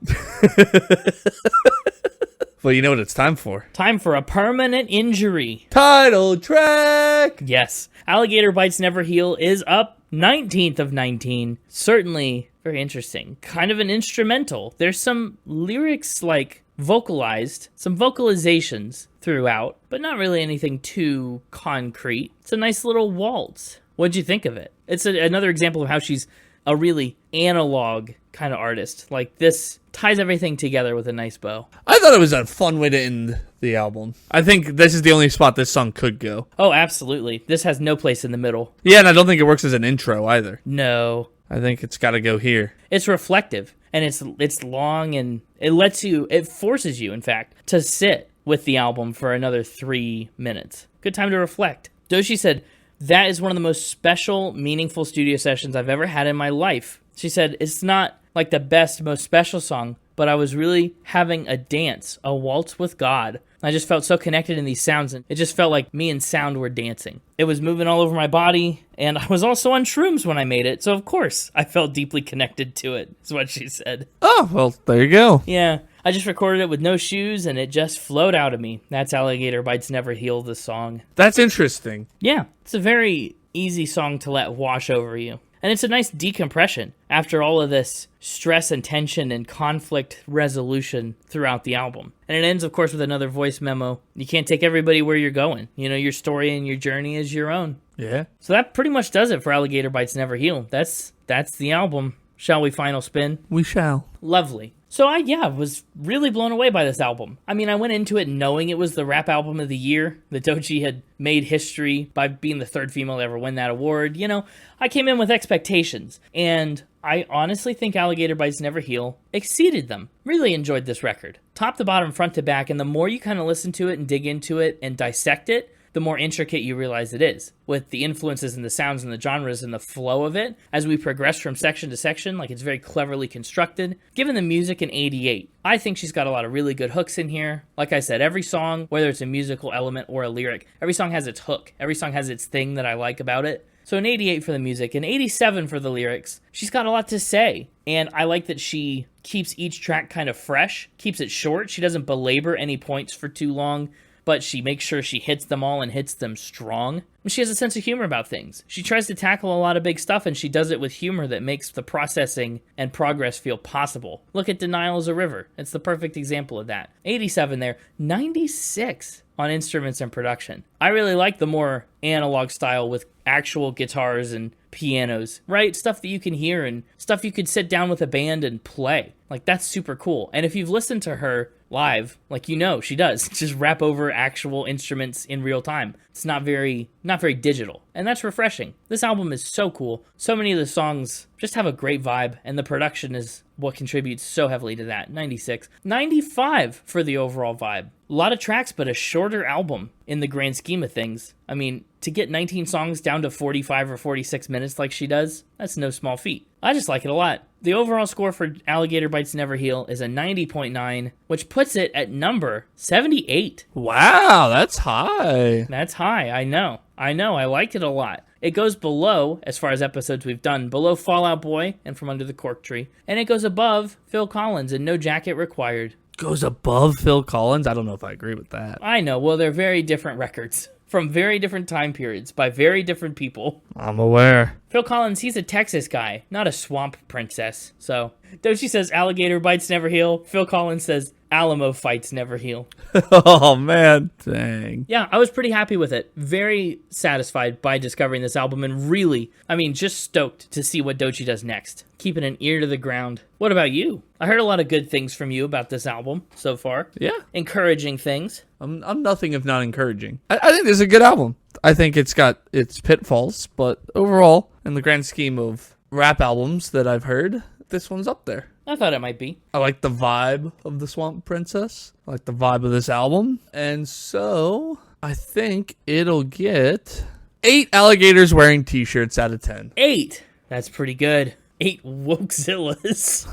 Well, you know what it's time for? Time for a permanent injury. Title track! Yes. Alligator Bites Never Heal is up 19th of 19. Certainly very interesting. Kind of an instrumental. There's some lyrics like vocalized, some vocalizations throughout, but not really anything too concrete. It's a nice little waltz. What'd you think of it? It's another example of how she's a really analog kind of artist. Like, this ties everything together with a nice bow. I thought it was a fun way to end the album. I think this is the only spot this song could go. Oh, absolutely. This has no place in the middle. Yeah, and I don't think it works as an intro either. No. I think it's got to go here. It's reflective, and it's long, and it forces you, in fact, to sit with the album for another 3 minutes. Good time to reflect. Doechii said, that is one of the most special, meaningful studio sessions I've ever had in my life. She said, it's not like the best, most special song, but I was really having a dance, a waltz with God. I just felt so connected in these sounds, and it just felt like me and sound were dancing. It was moving all over my body, and I was also on shrooms when I made it, so of course I felt deeply connected to it, is what she said. Oh, well, there you go. Yeah, I just recorded it with no shoes, and it just flowed out of me. That's Alligator Bites Never Heal, the song. That's interesting. Yeah, it's a very easy song to let wash over you. And it's a nice decompression after all of this stress and tension and conflict resolution throughout the album. And it ends, of course, with another voice memo. You can't take everybody where you're going. You know, your story and your journey is your own. Yeah. So that pretty much does it for Alligator Bites Never Heal. That's the album. Shall we final spin? We shall. Lovely. So I was really blown away by this album. I mean, I went into it knowing it was the rap album of the year. That Doechii had made history by being the third female to ever win that award. You know, I came in with expectations. And I honestly think Alligator Bites Never Heal exceeded them. Really enjoyed this record. Top to bottom, front to back. And the more you kind of listen to it and dig into it and dissect it, the more intricate you realize it is, with the influences and the sounds and the genres and the flow of it. As we progress from section to section, like, it's very cleverly constructed. Given the music in 88, I think she's got a lot of really good hooks in here. Like I said, every song, whether it's a musical element or a lyric, every song has its hook. Every song has its thing that I like about it. So an 88 for the music, an 87 for the lyrics. She's got a lot to say, and I like that she keeps each track kind of fresh, keeps it short. She doesn't belabor any points for too long, but she makes sure she hits them all and hits them strong. And she has a sense of humor about things. She tries to tackle a lot of big stuff, and she does it with humor that makes the processing and progress feel possible. Look at Denial is a River. It's the perfect example of that. 87 there. 96 on instruments and production. I really like the more analog style with actual guitars and pianos, right? Stuff that you can hear and stuff you could sit down with a band and play. Like, that's super cool. And if you've listened to her live, like, you know she does just rap over actual instruments in real time. It's not very digital, and that's refreshing. This album is so cool. So many of the songs just have a great vibe, and the production is what contributes so heavily to that. 96. 95 for the overall vibe. A lot of tracks, but a shorter album in the grand scheme of things. I mean, to get 19 songs down to 45 or 46 minutes like she does, that's no small feat. I just like it a lot. The overall score for Alligator Bites Never Heal is a 90.9, which puts it at number 78. Wow, that's high. That's high, I know, I liked it a lot. It goes below, as far as episodes we've done, below Fall Out Boy and From Under the Cork Tree, and it goes above Phil Collins and No Jacket Required. Goes above Phil Collins? I don't know if I agree with that. I know, well, they're very different records from very different time periods by very different people. I'm aware. Phil Collins, he's a Texas guy, not a swamp princess. So, Doechii says Alligator Bites Never Heal. Phil Collins says Alamo Fights Never Heal. Oh, man. Dang. Yeah, I was pretty happy with it. Very satisfied by discovering this album, and really, I mean, just stoked to see what Doechii does next. Keeping an ear to the ground. What about you? I heard a lot of good things from you about this album so far. Yeah. Encouraging things. I'm nothing if not encouraging. I think this is a good album. I think it's got its pitfalls, but overall, in the grand scheme of rap albums that I've heard, this one's up there. I thought it might be. I like the vibe of the Swamp Princess. I like the vibe of this album. And so, I think it'll get 8 alligators wearing t-shirts out of 10. 8? That's pretty good. 8 Wokezillas.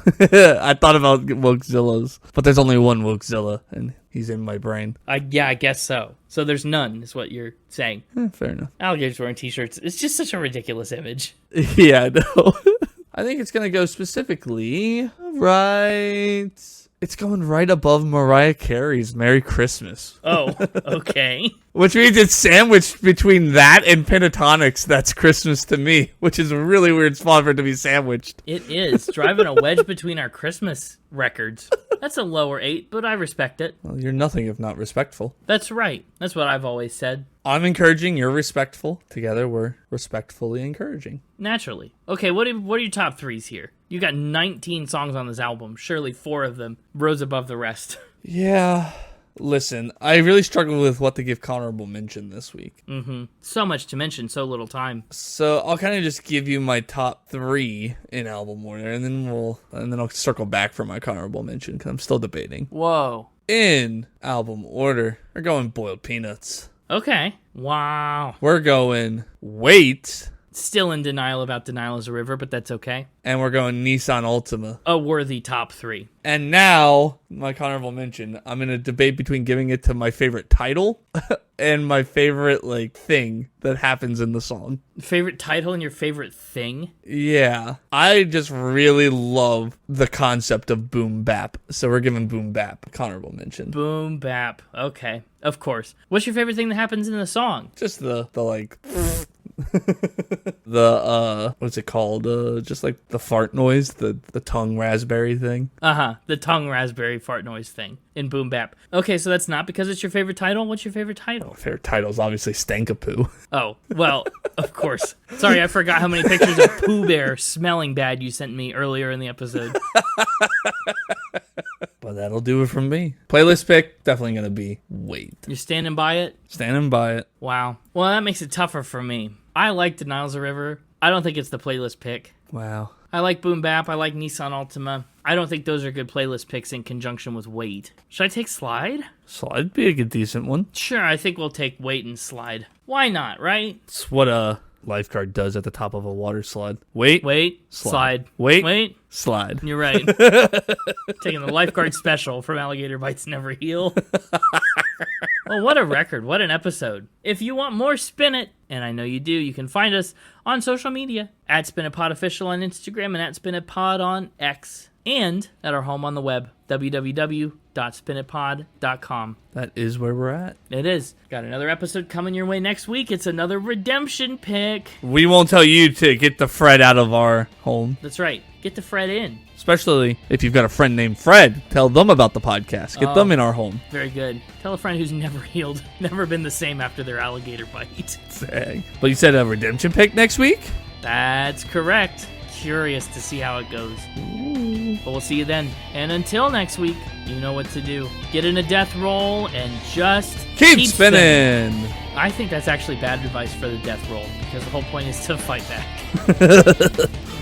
I thought about Wokezillas, but there's only one Wokezilla, and he's in my brain. Yeah, I guess so. So there's none, is what you're saying. Fair enough. Alligators wearing t-shirts. It's just such a ridiculous image. Yeah, I know. I think it's going to go specifically right... It's going right above Mariah Carey's Merry Christmas. Oh, okay. Which means it's sandwiched between that and Pentatonix, That's Christmas to Me, which is a really weird spot for it to be sandwiched. It is. Driving a wedge between our Christmas records. That's a lower 8, but I respect it. Well, you're nothing if not respectful. That's right. That's what I've always said. I'm encouraging, you're respectful. Together, we're respectfully encouraging. Naturally. Okay, what are your top 3s here? You got 19 songs on this album. Surely 4 of them rose above the rest. Yeah. Listen, I really struggled with what to give honorable mention this week. Mm-hmm. So much to mention, so little time. So I'll kind of just give you my top 3 in album order, and then I'll circle back for my honorable mention because I'm still debating. Whoa. In album order, we're going Boiled Peanuts. Okay. Wow. We're going Wait. Still in denial about Denial is a River, but that's okay. And we're going Nissan Altima. A worthy top 3. And now, my honorable mention, I'm in a debate between giving it to my favorite title and my favorite, thing that happens in the song. Favorite title and your favorite thing? Yeah. I just really love the concept of boom bap. So we're giving boom bap honorable mention. Boom bap. Okay. Of course. What's your favorite thing that happens in the song? Just the the what's it called, just like the fart noise, the tongue raspberry thing. The tongue raspberry fart noise thing in Boom Bap. Okay, so that's not because it's your favorite title. What's your favorite title? My favorite title is obviously Stankah Pooh. Oh, well, of course. Sorry, I forgot how many pictures of Pooh Bear smelling bad you sent me earlier in the episode. But that'll do it from me. Playlist pick, definitely gonna be Wait. You're standing by it? Standing by it. Wow. Well, that makes it tougher for me. I like Denial's a River. I don't think it's the playlist pick. Wow. I like Boom Bap. I like Nissan Altima. I don't think those are good playlist picks in conjunction with Wait. Should I take Slide? Slide'd be a good decent one. Sure, I think we'll take Wait and Slide. Why not, right? It's what lifeguard does at the top of a water slide. Wait. Slide. Wait. Slide. You're right. Taking the lifeguard special from Alligator Bites Never Heal. Well, what a record. What an episode. If you want more Spin It, and I know you do, you can find us on social media at SpinItPodOfficial on Instagram and at SpinItPod on X. And at our home on the web, www.spinitpod.com. That is where we're at. It is. Got another episode coming your way next week. It's another redemption pick. We won't tell you to get the Fred out of our home. That's right. Get the Fred in. Especially if you've got a friend named Fred. Tell them about the podcast. Get them in our home. Very good. Tell a friend who's never healed, never been the same after their alligator bite. Dang. But you said a redemption pick next week? That's correct. Curious to see how it goes. Ooh. But we'll see you then. And until next week, you know what to do. Get in a death roll and just keep spinning. I think that's actually bad advice for the death roll, because the whole point is to fight back.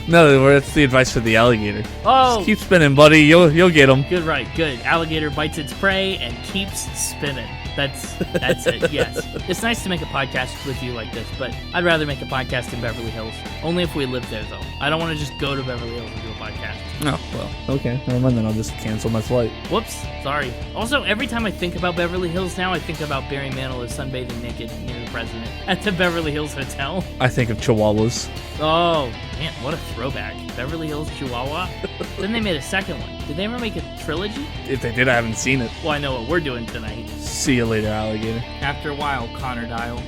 No, that's the advice for the alligator. Oh! Just keep spinning, buddy. You'll get them. Good, right. Good. Alligator bites its prey and keeps spinning. That's it, yes. It's nice to make a podcast with you like this, but I'd rather make a podcast in Beverly Hills. Only if we live there, though. I don't want to just go to Beverly Hills and do a podcast. Oh, well. Okay, never mind then. I'll just cancel my flight. Whoops, sorry. Also, every time I think about Beverly Hills now, I think about Barry Manilow sunbathing naked near the president at the Beverly Hills Hotel. I think of Chihuahuas. Oh, man, what a throwback. Beverly Hills Chihuahua? Then they made a second one. Did they ever make a trilogy? If they did, I haven't seen it. Well, I know what we're doing tonight. See you later, alligator. After a while, Connor Dial.